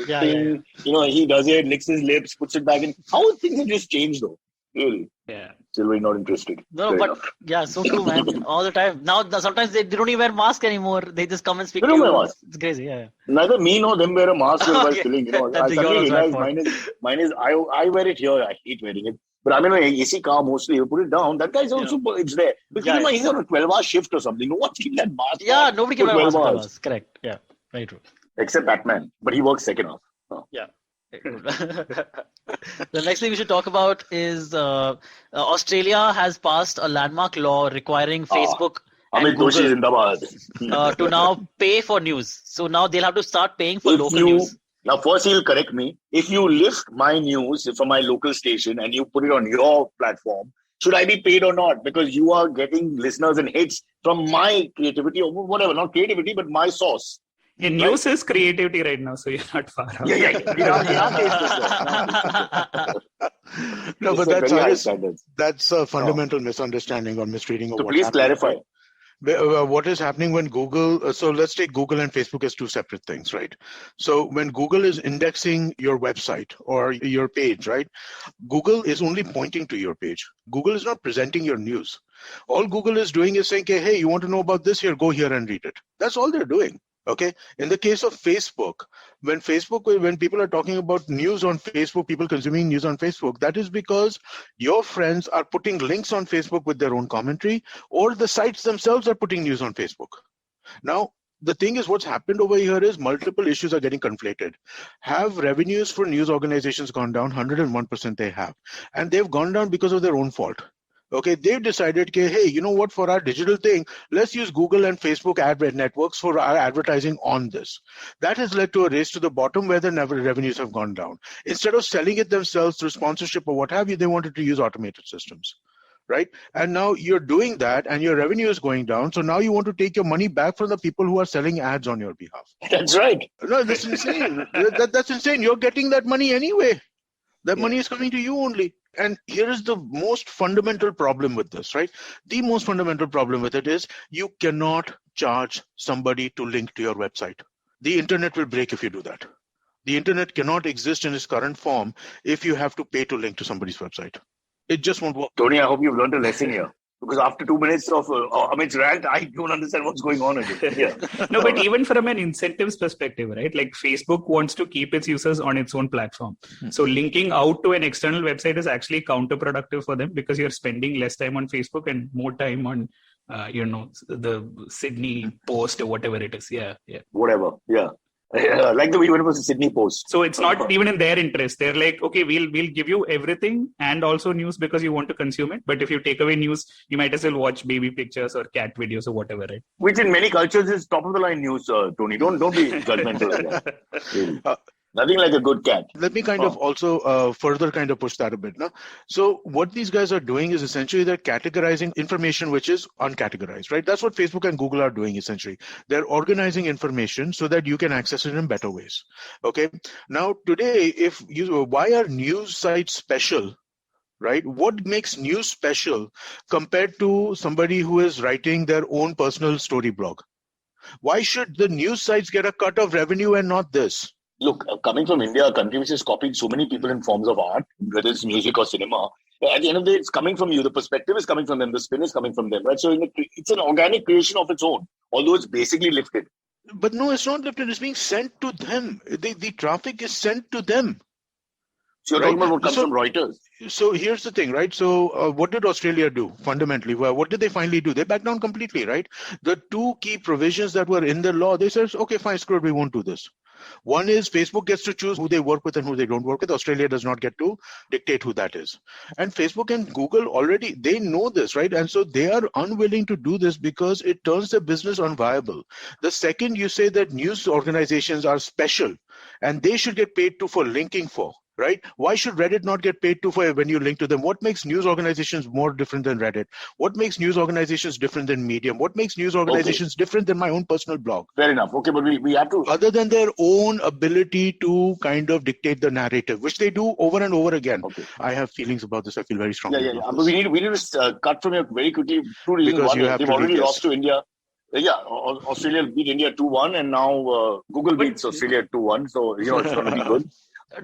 thing, he does it, licks his lips, puts it back in. How things have just changed though? Really? Yeah. Still very not interested. No, but so true, man. All the time. Now, sometimes they don't even wear masks anymore. They just come and speak to you. It's crazy, Neither me nor them wear a mask while filling. I suddenly realized mine is I wear it here. I hate wearing it. But I'm in an AC car mostly. You put it down. That guy's also, it's there. Because he's on a 12-hour shift or something. No one's keeping that mask. Yeah, nobody can wear a mask for 12 hours. Correct. Yeah, very true. Except Batman. But he works second half. Oh. Yeah. The next thing we should talk about is Australia has passed a landmark law requiring Facebook and Google to now pay for news. So now they'll have to start paying for local news. Now, first he'll correct me. If you lift my news from my local station and you put it on your platform, should I be paid or not? Because you are getting listeners and hits from my creativity or whatever, not creativity, but my source. Yeah, news is creativity right now, so you're not far off. Yeah. In our case, for sure. No, but that's a fundamental misunderstanding or misreading of So what's please happening. clarify. What is happening when Google, so let's take Google and Facebook as two separate things, right? So when Google is indexing your website or your page, right? Google is only pointing to your page. Google is not presenting your news. All Google is doing is saying, hey, you want to know about this here, go here and read it. That's all they're doing. Okay. In the case of Facebook, when people are talking about news on Facebook, people consuming news on Facebook, that is because your friends are putting links on Facebook with their own commentary, or the sites themselves are putting news on Facebook. Now, the thing is, what's happened over here is multiple issues are getting conflated. Have revenues for news organizations gone down? 101% they have. And they've gone down because of their own fault. Okay, they've decided, hey, you know what, for our digital thing, let's use Google and Facebook ad networks for our advertising on this. That has led to a race to the bottom where the revenues have gone down. Instead of selling it themselves through sponsorship or what have you, they wanted to use automated systems. Right? And now you're doing that and your revenue is going down. So now you want to take your money back from the people who are selling ads on your behalf. That's right. No, that's insane. That's insane. You're getting that money anyway. That money is coming to you only. And here is the most fundamental problem with this, right? The most fundamental problem with it is you cannot charge somebody to link to your website. The internet will break if you do that. The internet cannot exist in its current form if you have to pay to link to somebody's website. It just won't work. Tony, I hope you've learned a lesson here. Because after 2 minutes of Amit's rant, I don't understand what's going on again. Yeah. No, but even from an incentives perspective, right? Like Facebook wants to keep its users on its own platform. So linking out to an external website is actually counterproductive for them because you're spending less time on Facebook and more time on, the Sydney Post or whatever it is. Yeah. Whatever. Yeah. Like the way it was the Sydney Post. So it's not even in their interest. They're like, okay, we'll give you everything and also news because you want to consume it. But if you take away news, you might as well watch baby pictures or cat videos or whatever, right? Which in many cultures is top of the line news, Tony. Don't be judgmental like that. Really. Nothing like a good cat. Let me kind of also further kind of push that a bit. No? So what these guys are doing is essentially they're categorizing information which is uncategorized, right? That's what Facebook and Google are doing essentially. They're organizing information so that you can access it in better ways. Okay. Now today, why are news sites special? Right? What makes news special compared to somebody who is writing their own personal story blog? Why should the news sites get a cut of revenue and not this? Look, coming from India, a country which has copied so many people in forms of art, whether it's music or cinema, at the end of the day, it's coming from you. The perspective is coming from them. The spin is coming from them, right? So it's an organic creation of its own, although it's basically lifted. But no, it's not lifted. It's being sent to them. The traffic is sent to them. So you're talking about what comes from Reuters. So here's the thing, right? So what did Australia do fundamentally? Well, what did they finally do? They backed down completely, right? The two key provisions that were in the law, they said, okay, fine, screw it, we won't do this. One is Facebook gets to choose who they work with and who they don't work with. Australia does not get to dictate who that is. And Facebook and Google already, they know this, right? And so they are unwilling to do this because it turns their business unviable. The second you say that news organizations are special and they should get paid for linking for, right? Why should Reddit not get paid for when you link to them? What makes news organizations more different than Reddit? What makes news organizations different than Medium? What makes news organizations different than my own personal blog? Fair enough. Okay, but we have to... Other than their own ability to kind of dictate the narrative, which they do over and over again. Okay. I have feelings about this. I feel very strongly about this. But we need to cut from here very quickly. Because they've already lost to India. Yeah, Australia beat India 2-1 and now Google beats Australia 2-1. So, it's going to be good.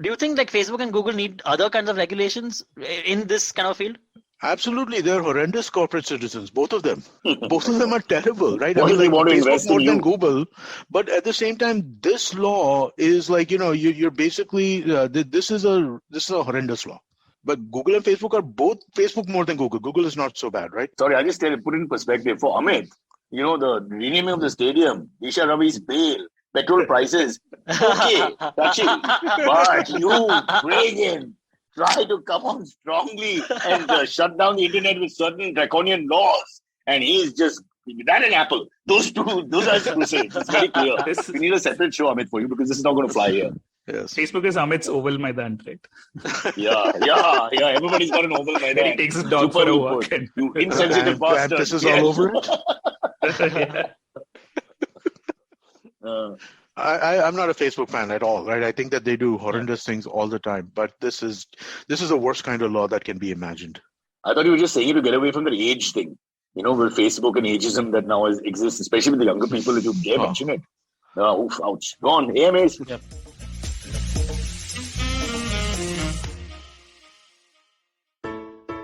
Do you think like Facebook and Google need other kinds of regulations in this kind of field? Absolutely. They're horrendous corporate citizens, both of them. Both of them are terrible, right? What do they want to invest more in than Google. But at the same time, this law is like, you're basically, this is a horrendous law. But Google and Facebook are both Facebook more than Google. Google is not so bad, right? Sorry, I just put it in perspective. For Amit, the renaming of the stadium, Isha Ravi's bail, petrol prices, okay, touchy. But you, Reagan, try to come on strongly and shut down the internet with certain draconian laws. And he's just, that and Apple. Those are crusades. It's very clear. We need a separate show, Amit, for you because this is not going to fly here. Yes. Facebook is Amit's Oval Maidan, right? Yeah. Everybody's got an oval Then he Maidan. takes his dog Super for a good walk. put. You insensitive bastard. And this is all over it? Yeah. I'm not a Facebook fan at all, right? I think that they do horrendous things all the time, but this is the worst kind of law that can be imagined. I thought you were just saying it to get away from the age thing. You know, with Facebook and ageism that now exists, especially with the younger people, if you dare mention it. Oof, ouch. Go on, AMAs. Yep.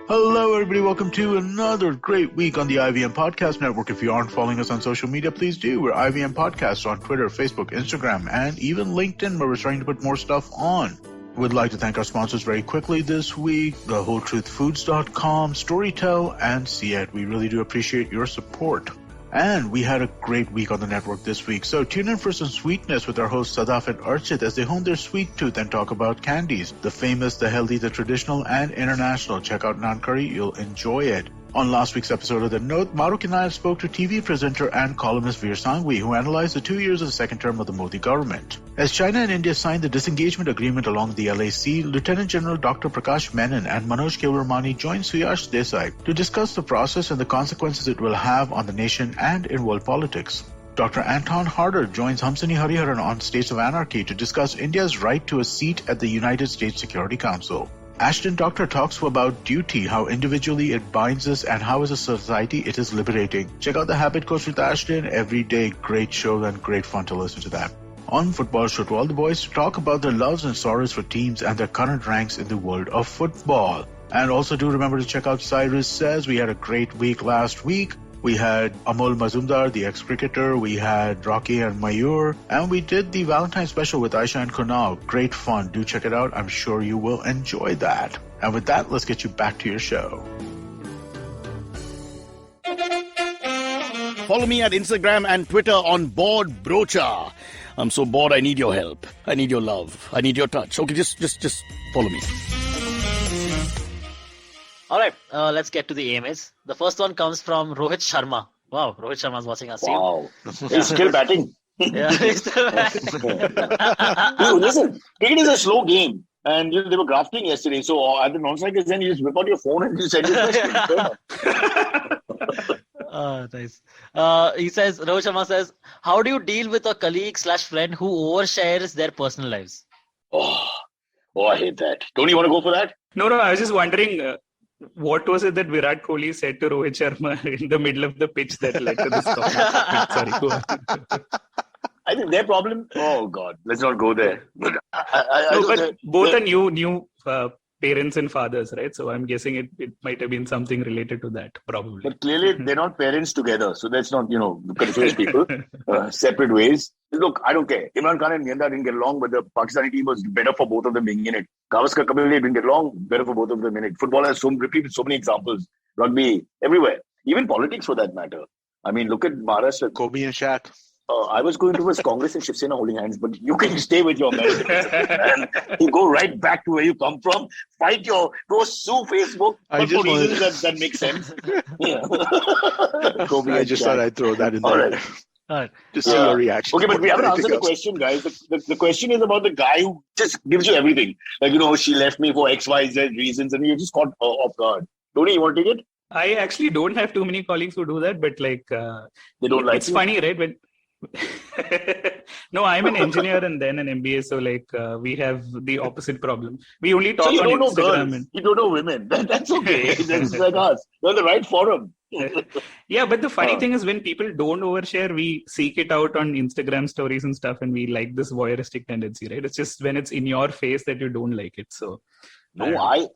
Hello, everybody. Welcome to another great week on the IVM Podcast Network. If you aren't following us on social media, please do. We're IVM Podcasts on Twitter, Facebook, Instagram, and even LinkedIn, where we're starting to put more stuff on. We'd like to thank our sponsors very quickly this week, thewholetruthfoods.com, Storytel, and Seat. We really do appreciate your support. And we had a great week on the network this week, so tune in for some sweetness with our hosts Sadaf and Archit as they hone their sweet tooth and talk about candies. The famous, the healthy, the traditional, and international. Check out Naan Curry, you'll enjoy it. On last week's episode of The Note, Maruk and I spoke to TV presenter and columnist Veer Sanghvi, who analyzed the 2 years of the second term of the Modi government. As China and India signed the disengagement agreement along the LAC, Lieutenant General Dr. Prakash Menon and Manoj Kevarmani joined Suyash Desai to discuss the process and the consequences it will have on the nation and in world politics. Dr. Anton Harder joins Hamsini Hariharan on States of Anarchy to discuss India's right to a seat at the United States Security Council. Ashton Doctor talks about duty, how individually it binds us and how as a society it is liberating. Check out The Habit Coach with Ashton. Every day, great show and great fun to listen to that. On Football Show to all the boys to talk about their loves and sorrows for teams and their current ranks in the world of football. And also do remember to check out Cyrus Says. We had a great week last week. We had Amol Mazumdar, the ex-cricketer. We had Rocky and Mayur. And we did the Valentine special with Aisha and Kunal. Great fun. Do check it out. I'm sure you will enjoy that. And with that, let's get you back to your show. Follow me at Instagram and Twitter on Bored Brocha. I'm so bored, I need your help. I need your love. I need your touch. Okay, just follow me. All right, let's get to the AMAs. The first one comes from Rohit Sharma. Wow, Rohit Sharma is watching us. Wow. He's still batting. Yeah, he's still batting. Dude, listen, cricket is a slow game. And they were grafting yesterday. So at the non-strikers, then you just whip out your phone and you send your question. Nice. He says, Rohit Sharma says, how do you deal with a colleague / friend who overshares their personal lives? Oh, I hate that. Don't you want to go for that? No, I was just wondering, what was it that Virat Kohli said to Rohit Sharma in the middle of the pitch that led to this comment? Sorry, go on. I think their problem. Oh God, let's not go there. But both are new parents and fathers, right? So I'm guessing it might have been something related to that, probably. But clearly they're not parents together, so let's not confuse people. Separate ways. Look, I don't care. Imran Khan and Miyanda didn't get along, but the Pakistani team was better for both of them being in it. Gavaskar Kabir didn't get along, better for both of them in it. Football has repeated so many examples. Rugby, everywhere. Even politics for that matter. I mean, look at Maharashtra. Kobe and Shaq. I was going towards Congress and Shiv Sena holding hands, but you can stay with your American and you go right back to where you come from. Go sue Facebook, but for reasons that make sense. Yeah. I just thought I'd throw that in there. All right. To see your reaction. Okay, but we haven't answered the question, guys. The question is about the guy who just gives you everything. Like, she left me for X, Y, Z reasons, and you just caught off guard. Tony, you want to take it? I actually don't have too many colleagues who do that, but they don't like it's funny, right? When no, I'm an engineer and then an MBA, so we have the opposite problem. We only talk on Instagram. Know girls. You don't know women. That's okay. That's like us. You're in the right forum. Yeah, but the funny thing is when people don't overshare, we seek it out on Instagram stories and stuff, and we like this voyeuristic tendency, right? It's just when it's in your face that you don't like it. So. No, I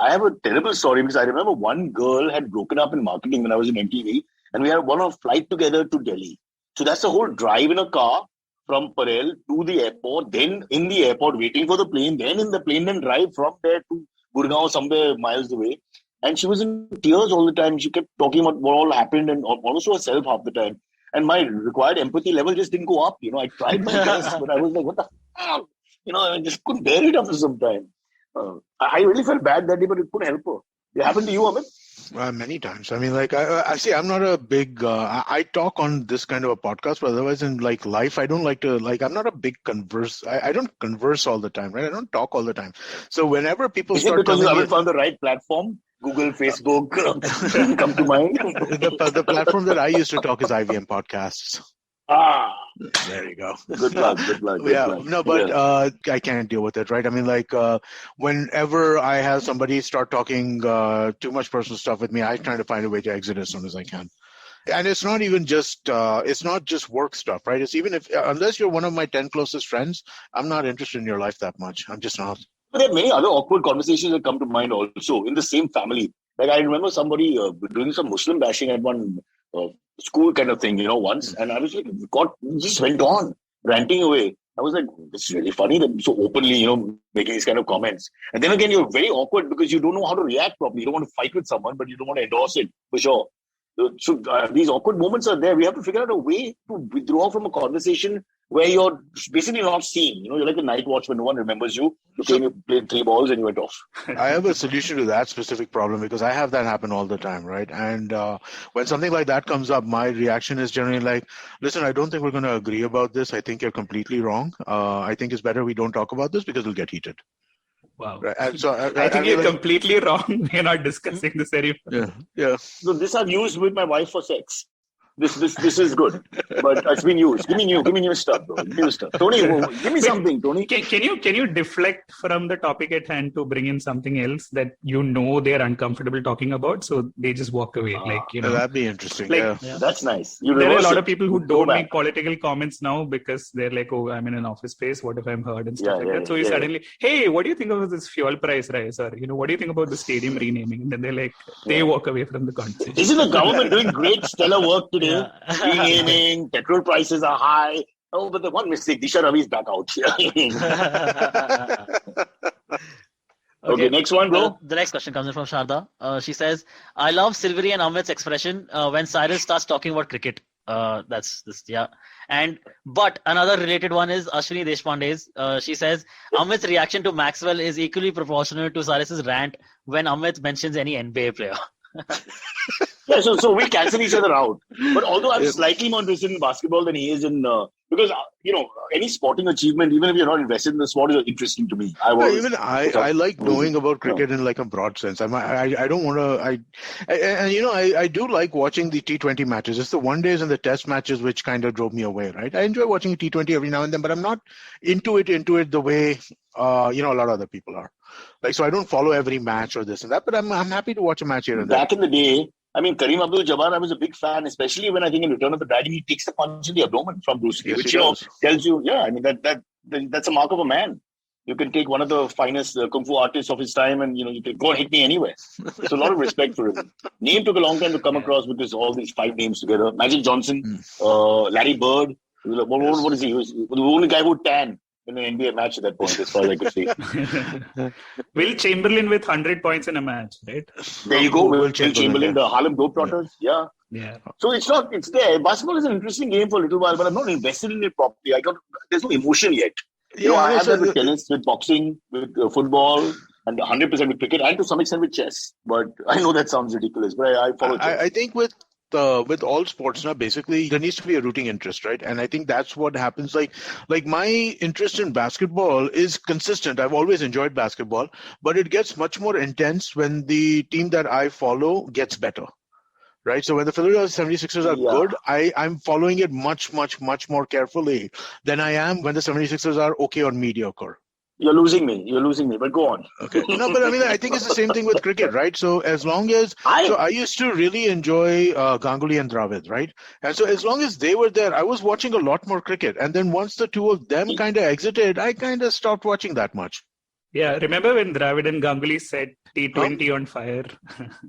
have a terrible story because I remember one girl had broken up in marketing when I was in MTV, and we had one flight together to Delhi. So that's the whole drive in a car from Parel to the airport, then in the airport waiting for the plane, then in the plane, then drive from there to Gurgaon, somewhere miles away. And she was in tears all the time. She kept talking about what all happened and almost to herself half the time. And my required empathy level just didn't go up. I tried my best, but I was like, what the fuck? I just couldn't bear it after some time. I really felt bad that day, but it couldn't help her. It happened to you, Amit? Many times. I mean, like, I see, I'm not a big, I talk on this kind of a podcast, but otherwise in like life, I don't like to, like, I'm not a big converse. I don't converse all the time, right? I don't talk all the time. So whenever people Is it start because you telling haven't me, found the right platform? Google, Facebook, come to mind. the platform that I used to talk is IVM podcasts. Ah, There you go. good plug, good plug, good Yeah, plug. no, but I can't deal with it, right? I mean, like, whenever I have somebody start talking too much personal stuff with me, I try to find a way to exit as soon as I can. And it's not even just, it's not just work stuff, right? It's even if, unless you're one of my 10 closest friends, I'm not interested in your life that much. I'm just not. But there are many other awkward conversations that come to mind also in the same family. Like I remember somebody doing some Muslim bashing at one school kind of thing, once. And I was like, God, he just went on ranting away. I was like, this is really funny that so openly, making these kind of comments. And then again, you're very awkward because you don't know how to react properly. You don't want to fight with someone, but you don't want to endorse it for sure. So these awkward moments are there. We have to figure out a way to withdraw from a conversation where you're basically not seen. You're like a night watchman. No one remembers you. You played 3 balls and you went off. I have a solution to that specific problem because I have that happen all the time, right? And when something like that comes up, my reaction is generally like, listen, I don't think we're going to agree about this. I think you're completely wrong. I think it's better we don't talk about this because it'll get heated. Wow. Right. And so I think you're completely wrong. We're not discussing this anymore. Yeah. So this I've used with my wife for sex. This is good, but it's been used. Give me new stuff, bro. New stuff. Tony, give me something, Tony. Can you deflect from the topic at hand to bring in something else that they're uncomfortable talking about, so they just walk away? That'd be interesting. Yeah. That's nice. There are a lot of people who don't make political comments now because they're like, oh, I'm in an office space. What if I'm heard and stuff like that? So you suddenly, hey, what do you think about this fuel price rise? Or what do you think about the stadium renaming? And then they're like, they walk away from the conversation. Isn't the government doing great, stellar work today? Yeah. Renaming, petrol prices are high. Oh, but the one mistake, Disha Ravi is back out. Okay, next one, bro. The next question comes in from Sharda. She says, I love Silvery and Amit's expression when Cyrus starts talking about cricket. That's this, yeah. But another related one is Ashwini Deshpande's. She says, Amit's reaction to Maxwell is equally proportional to Cyrus's rant when Amit mentions any NBA player. Yeah, so we cancel each other out. But although I'm slightly more interested in basketball than he is in, because any sporting achievement, even if you're not invested in the sport, is interesting to me. I like knowing about cricket in like a broad sense. I don't want to. I do like watching the T20 matches. It's the one days and the test matches which kind of drove me away, right? I enjoy watching T20 every now and then, but I'm not into it the way a lot of other people are. Like, so I don't follow every match or this and that, but I'm happy to watch a match here and there. Back in the day, I mean, Kareem Abdul-Jabbar, I was a big fan, especially when I think in Return of the Dragon, he takes the punch in the abdomen from Bruce Lee, yes, which tells you, that's a mark of a man. You can take one of the finest kung fu artists of his time, and you can go and hit me anywhere. So a lot of respect for him. Name took a long time to come across because all these 5 names together: Magic Johnson, Larry Bird. What is he? He was the only guy who tan in an NBA match at that point, as far as I could see. Will Chamberlain with 100 points in a match, right? There you go. Will Chamberlain, the Harlem Globetrotters. Yeah. So it's there. Basketball is an interesting game for a little while, but I'm not invested in it properly. There's no emotion yet. I have that with tennis, with boxing, with football, and 100% with cricket, and to some extent with chess. But I know that sounds ridiculous, but I follow chess. I think with all sports now, basically there needs to be a rooting interest, right? And I think that's what happens. Like my interest in basketball is consistent. I've always enjoyed basketball, but it gets much more intense when the team that I follow gets better, right? So when the Philadelphia 76ers are good, I'm following it much, much, much more carefully than I am when the 76ers are okay or mediocre. You're losing me, but go on. Okay. No, but I mean, I think it's the same thing with cricket, right? So as long as, I used to really enjoy Ganguly and Dravid, right? And so as long as they were there, I was watching a lot more cricket. And then once the two of them kind of exited, I kind of stopped watching that much. Yeah, remember when Dravid and Ganguly set T20 on fire?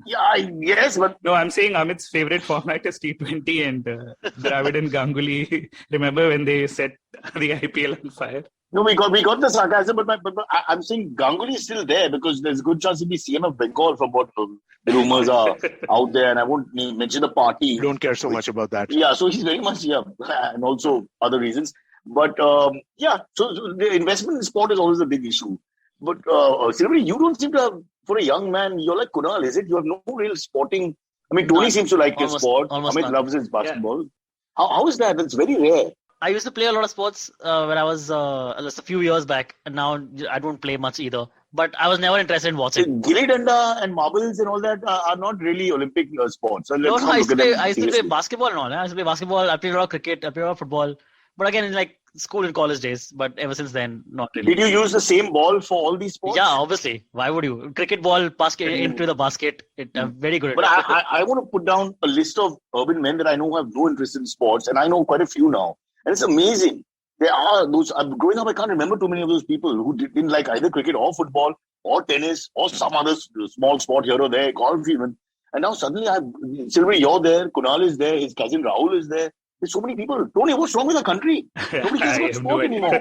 Yes, but... No, I'm saying Amit's favorite format is T20 and Dravid and Ganguly. Remember when they set the IPL on fire? No, we got the sarcasm, but I'm saying Ganguly is still there because there's a good chance he'll be CM of Bengal from what the rumors are out there, and I won't mention the party. You don't care so much about that. Yeah, so he's very much, and also other reasons. But, so the investment in sport is always a big issue. But, Silvery, you don't seem to have for a young man, you're like Kunal, is it? You have no real sporting. I mean, Tony seems to like your sport. Amit loves his basketball. Yeah. How is that? That's very rare. I used to play a lot of sports when I was just a few years back, and now I don't play much either. But I was never interested in watching. So, gilli danda and marbles and all that are not really Olympic sports. So no, I used to play basketball and all. I used to play basketball. I played a lot of cricket. I played a lot of football. But again, in like school and college days. But ever since then, not really. Did you use the same ball for all these sports? Yeah, obviously. Why would you? Cricket ball, basket into the basket. Very good. But I want to put down a list of urban men that I know who have no interest in sports, and I know quite a few now. And it's amazing. There are those. Growing up, I can't remember too many of those people who didn't like either cricket or football or tennis or some other small sport here or there, golf even. And now suddenly, Silvery, you're there. Kunal is there. His cousin Rahul is there. There's so many people. Tony, what's wrong with the country? Nobody cares about sport anymore.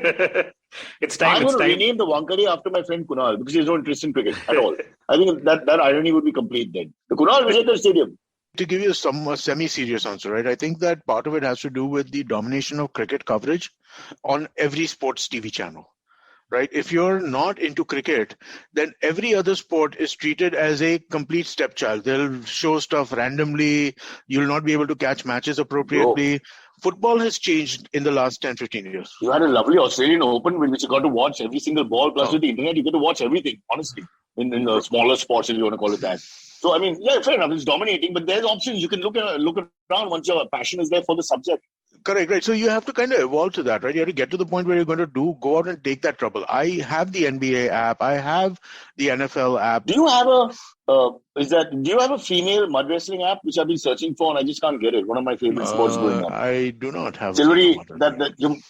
It's time. I'm going to rename the Wankhede after my friend Kunal because he has no interest in cricket at all. I think that irony would be complete then. The Kunal Vijayakar Stadium. To give you a semi-serious answer, right? I think that part of it has to do with the domination of cricket coverage on every sports TV channel, right? If you're not into cricket, then every other sport is treated as a complete stepchild. They'll show stuff randomly. You'll not be able to catch matches appropriately. Football has changed in the last 10, 15 years. You had a lovely Australian Open which you got to watch every single ball. Plus with the internet, you get to watch everything, honestly, in the smaller sports, if you want to call it that. So, I mean, yeah, fair enough. It's dominating, but there's options. You can look around once your passion is there for the subject. Correct, right. So you have to kind of evolve to that, right? You have to get to the point where you're going to go out and take that trouble. I have the NBA app. I have the NFL app. Do you have a female mud wrestling app, which I've been searching for and I just can't get it? One of my favorite sports going on. I do not have Silvery, you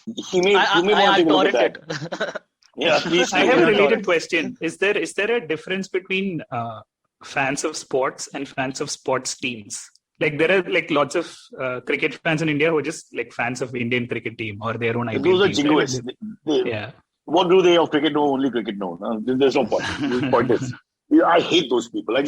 may want to take a look at that. Yeah, please. I have a related question. Is there a difference between fans of sports and fans of sports teams? Like there are like lots of cricket fans in India who are just like fans of Indian cricket team or their own IPL Those are jingoists. Yeah. What do they of cricket know? Only cricket know. There's no point. The point is, I hate those people. I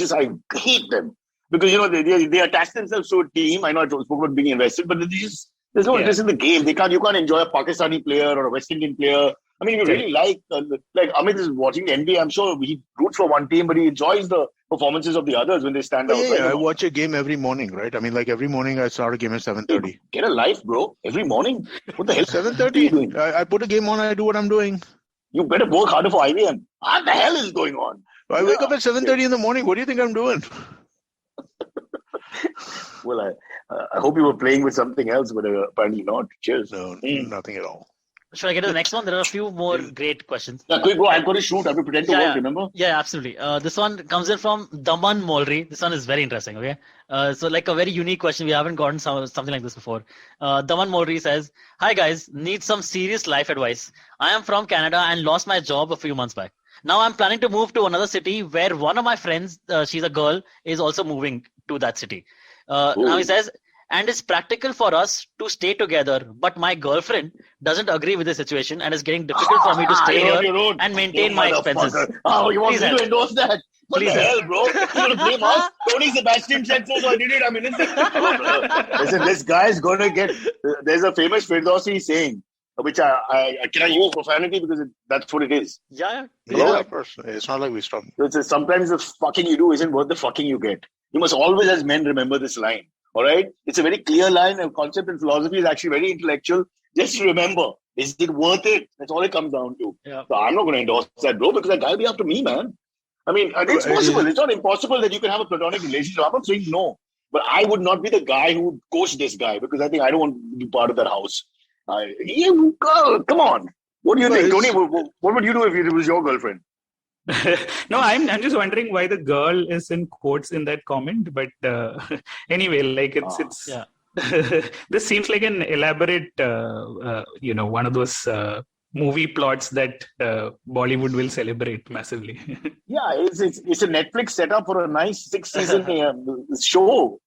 hate them because they attach themselves to a team. I know I spoke about being invested, but there's no interest in the game. You can't enjoy a Pakistani player or a West Indian player. I mean, if you really like Amit is watching the NBA, I'm sure he roots for one team, but he enjoys the performances of the others when they stand out. Yeah, I watch a game every morning, right? I mean, like every morning I start a game at 7:30. Get a life, bro. Every morning? What the hell? 7:30. I put a game on, I do what I'm doing. You better work harder for IBM. What the hell is going on? I wake up at 7:30 in the morning. What do you think I'm doing? Well, I hope you were playing with something else, but apparently not. Cheers. No, nothing at all. Should I get to the next one? There are a few more great questions. Yeah, quick, bro. I've got to shoot. I have to pretend to work, remember? Yeah, absolutely. This one comes in from Daman Molri. This one is very interesting, okay? So like a very unique question. We haven't gotten something like this before. Daman Molri says, "Hi guys, need some serious life advice. I am from Canada and lost my job a few months back. Now I'm planning to move to another city where one of my friends, she's a girl, is also moving to that city. Now he says, and it's practical for us to stay together, but my girlfriend doesn't agree with the situation and it's getting difficult for me to stay here and maintain my expenses." Oh, you want me to endorse that? What the hell, bro? You're going to blame us? Tony Sebastian said so I did it. I'm innocent. Listen, this guy's going to get... There's a famous Firdausi saying, which I can use profanity because that's what it is. Yeah, of course. It's not like we stop. Sometimes the fucking you do isn't worth the fucking you get. You must always, as men, remember this line. All right? It's a very clear line. And concept in philosophy is actually very intellectual. Just remember, is it worth it? That's all it comes down to. Yeah. So I'm not going to endorse that, bro, because that guy will be after me, man. I mean, it's possible. It's not impossible that you can have a platonic relationship. I'm not saying no. But I would not be the guy who would coach this guy because I think I don't want to be part of that house. Come on. What do you think, Tony? What would you do if it was your girlfriend? No, I'm just wondering why the girl is in quotes in that comment. But anyway, like it's this seems like an elaborate, one of those movie plots that Bollywood will celebrate massively. Yeah, it's a Netflix setup for a nice 6-season show.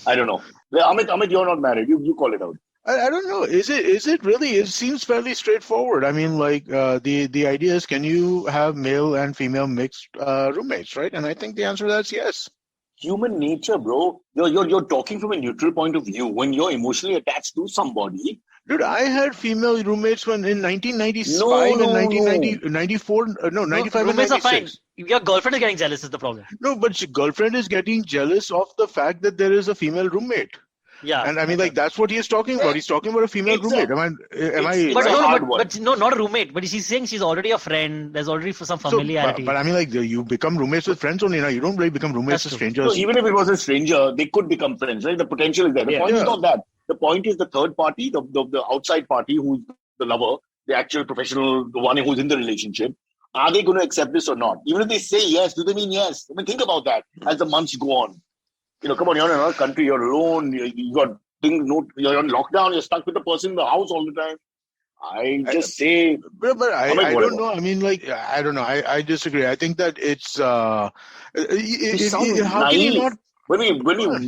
I don't know. Amit, you're not married. You call it out. I don't know. Is it really? It seems fairly straightforward. I mean, like the idea is, can you have male and female mixed roommates, right? And I think the answer to that is yes. Human nature, bro. You're talking from a neutral point of view. When you're emotionally attached to somebody, Dude, I had female roommates when in 1995 and 1994, 95 and roommates 96. are fine. Your girlfriend is getting jealous is the problem. No, but your girlfriend is getting jealous of the fact that there is a female roommate. Yeah. And I mean, like, that's what he is talking about. He's talking about a female roommate. But not a roommate. But she's saying she's already a friend. There's already some familiarity. But I mean, like, you become roommates with friends only. Now, you don't really become roommates with strangers. So even if it was a stranger, they could become friends, right? The potential is there. The point is not that. The point is the third party, the outside party, who's the lover, the actual professional, the one who's in the relationship. Are they going to accept this or not? Even if they say yes, do they mean yes? I mean, think about that as the months go on. Come on, you're in another country, you're alone, you got things, you're on lockdown, you're stuck with the person in the house all the time. I just say... But I don't know. I mean, like, I don't know. I disagree. I think that it's... how can you not... When we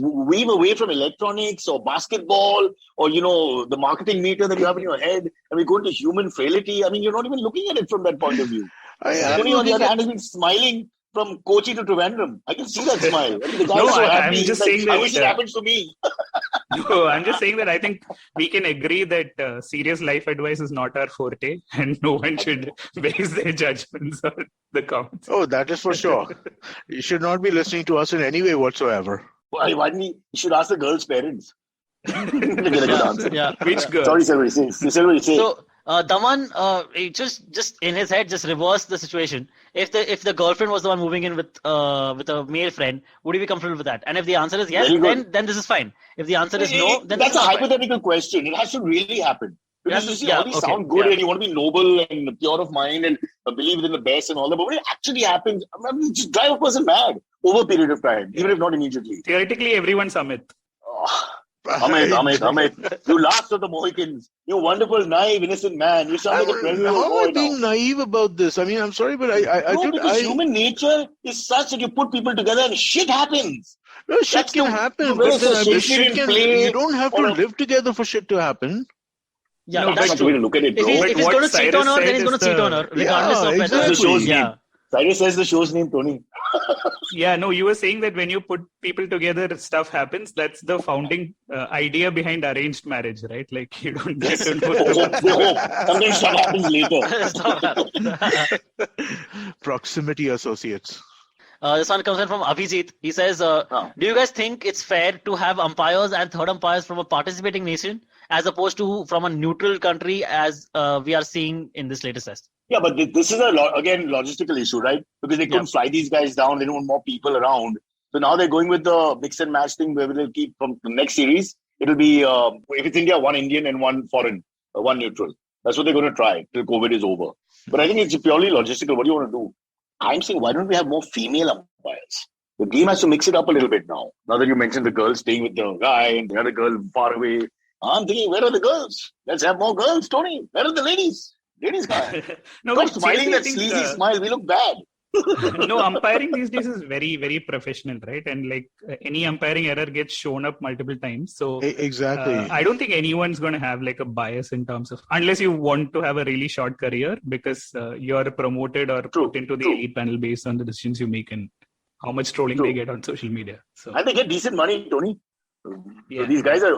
weave away from electronics or basketball or, the marketing meter that you have in your head and we go into human frailty, I mean, you're not even looking at it from that point of view. Tony, on the other hand, has been smiling from Kochi to Trivandrum. I can see that smile. I mean, the guy is so happy. I'm just saying I wish it happens to me. No, I'm just saying that I think we can agree that serious life advice is not our forte and no one should base their judgments on the comments. Oh, that is for sure. You should not be listening to us in any way whatsoever. Why didn't you should ask the girl's parents. Yeah. Which girl? Sorry, say. So, Daman, just in his head, just reverse the situation. If the girlfriend was the one moving in with a male friend, would you be comfortable with that? And if the answer is yes, then this is fine. If the answer is no, then that's this is a hypothetical question. It has to really happen. Because all these sound good and you want to be noble and pure of mind and believe in the best and all that. But when it actually happens, I mean, just drive a person mad over a period of time, even if not immediately. Theoretically, everyone's Amit. Amit, you laughed at the Mohicans. You wonderful, naive, innocent man. You sound like a 12-year-old boy. How am I being naive about this? I mean, I'm sorry, but because human nature is such that you put people together and shit happens. No, shit can happen. But you don't have to live together for shit to happen. Yeah, that's the way to look at it, bro. If he's going to cheat on her, then he's going to cheat on her, regardless of whether the show's name. Cyrus says the show's name, Tony. Yeah, no, you were saying that when you put people together, stuff happens. That's the founding idea behind arranged marriage, right? Like, you don't get to know. Sometimes stuff happens later. Proximity associates. This one comes in from Abhijit. He says, do you guys think it's fair to have umpires and third umpires from a participating nation as opposed to from a neutral country as we are seeing in this latest test? Yeah, but this is again logistical issue, right? Because they couldn't fly these guys down. They don't want more people around. So now they're going with the mix and match thing where they'll keep from the next series. It'll be, if it's India, one Indian and one foreign, one neutral. That's what they're going to try till COVID is over. But I think it's purely logistical. What do you want to do? I'm saying, why don't we have more female umpires? The game has to mix it up a little bit now. Now that you mentioned the girl staying with the guy and the other girl far away. I'm thinking, where are the girls? Let's have more girls, Tony. Where are the ladies? Ladies guy. Stop smiling that sleazy smile. We look bad. No, umpiring these days is very, very professional, right? And like any umpiring error gets shown up multiple times. So exactly, I don't think anyone's going to have like a bias in terms of, unless you want to have a really short career because you're promoted or put into the elite panel based on the decisions you make and how much trolling they get on social media. So and they get decent money, Tony. So these guys are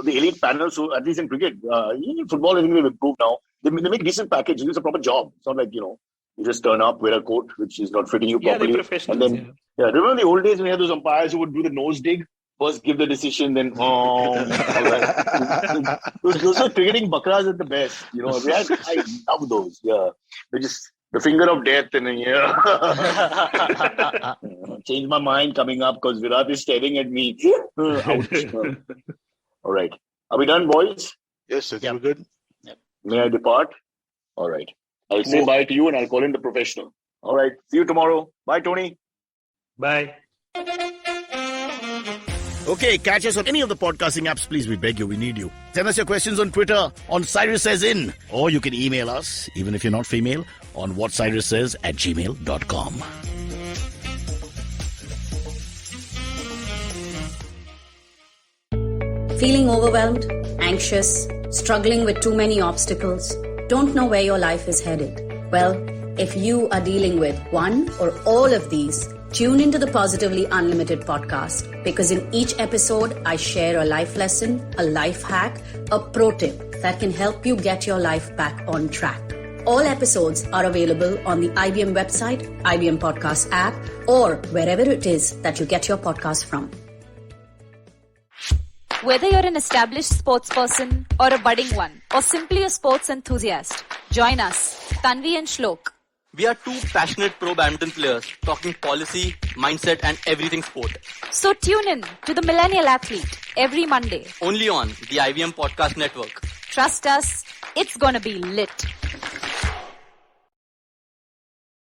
the elite panel. So at least in cricket, in football, I think they've improved now. They make decent package. It's a proper job. It's not like, you just turn up, wear a coat, which is not fitting you properly. They're professionals. And then, remember the old days when we had those umpires who would do the nose dig? First give the decision, then, all right. Those are cricketing bakras at the best. I love those. Yeah. They're just the finger of death and change my mind coming up because Virat is staring at me. Ouch. All right. Are we done, boys? Yes, I think we're good. Yep. May I depart? All right. I'll say bye to you and I'll call in the professional. All right. See you tomorrow. Bye, Tony. Bye. Okay, catch us on any of the podcasting apps, please. We beg you, we need you. Send us your questions on Twitter on Cyrus Says In. Or you can email us, even if you're not female, on whatcyrussays@gmail.com. Feeling overwhelmed, anxious, struggling with too many obstacles, don't know where your life is headed? Well, if you are dealing with one or all of these, tune into the Positively Unlimited podcast because in each episode, I share a life lesson, a life hack, a pro tip that can help you get your life back on track. All episodes are available on the IBM website, IBM Podcast app, or wherever it is that you get your podcast from. Whether you're an established sports person or a budding one, or simply a sports enthusiast, join us, Tanvi and Shlok. We are two passionate pro badminton players talking policy, mindset and everything sport. So tune in to The Millennial Athlete every Monday. Only on the IBM Podcast Network. Trust us, it's gonna be lit.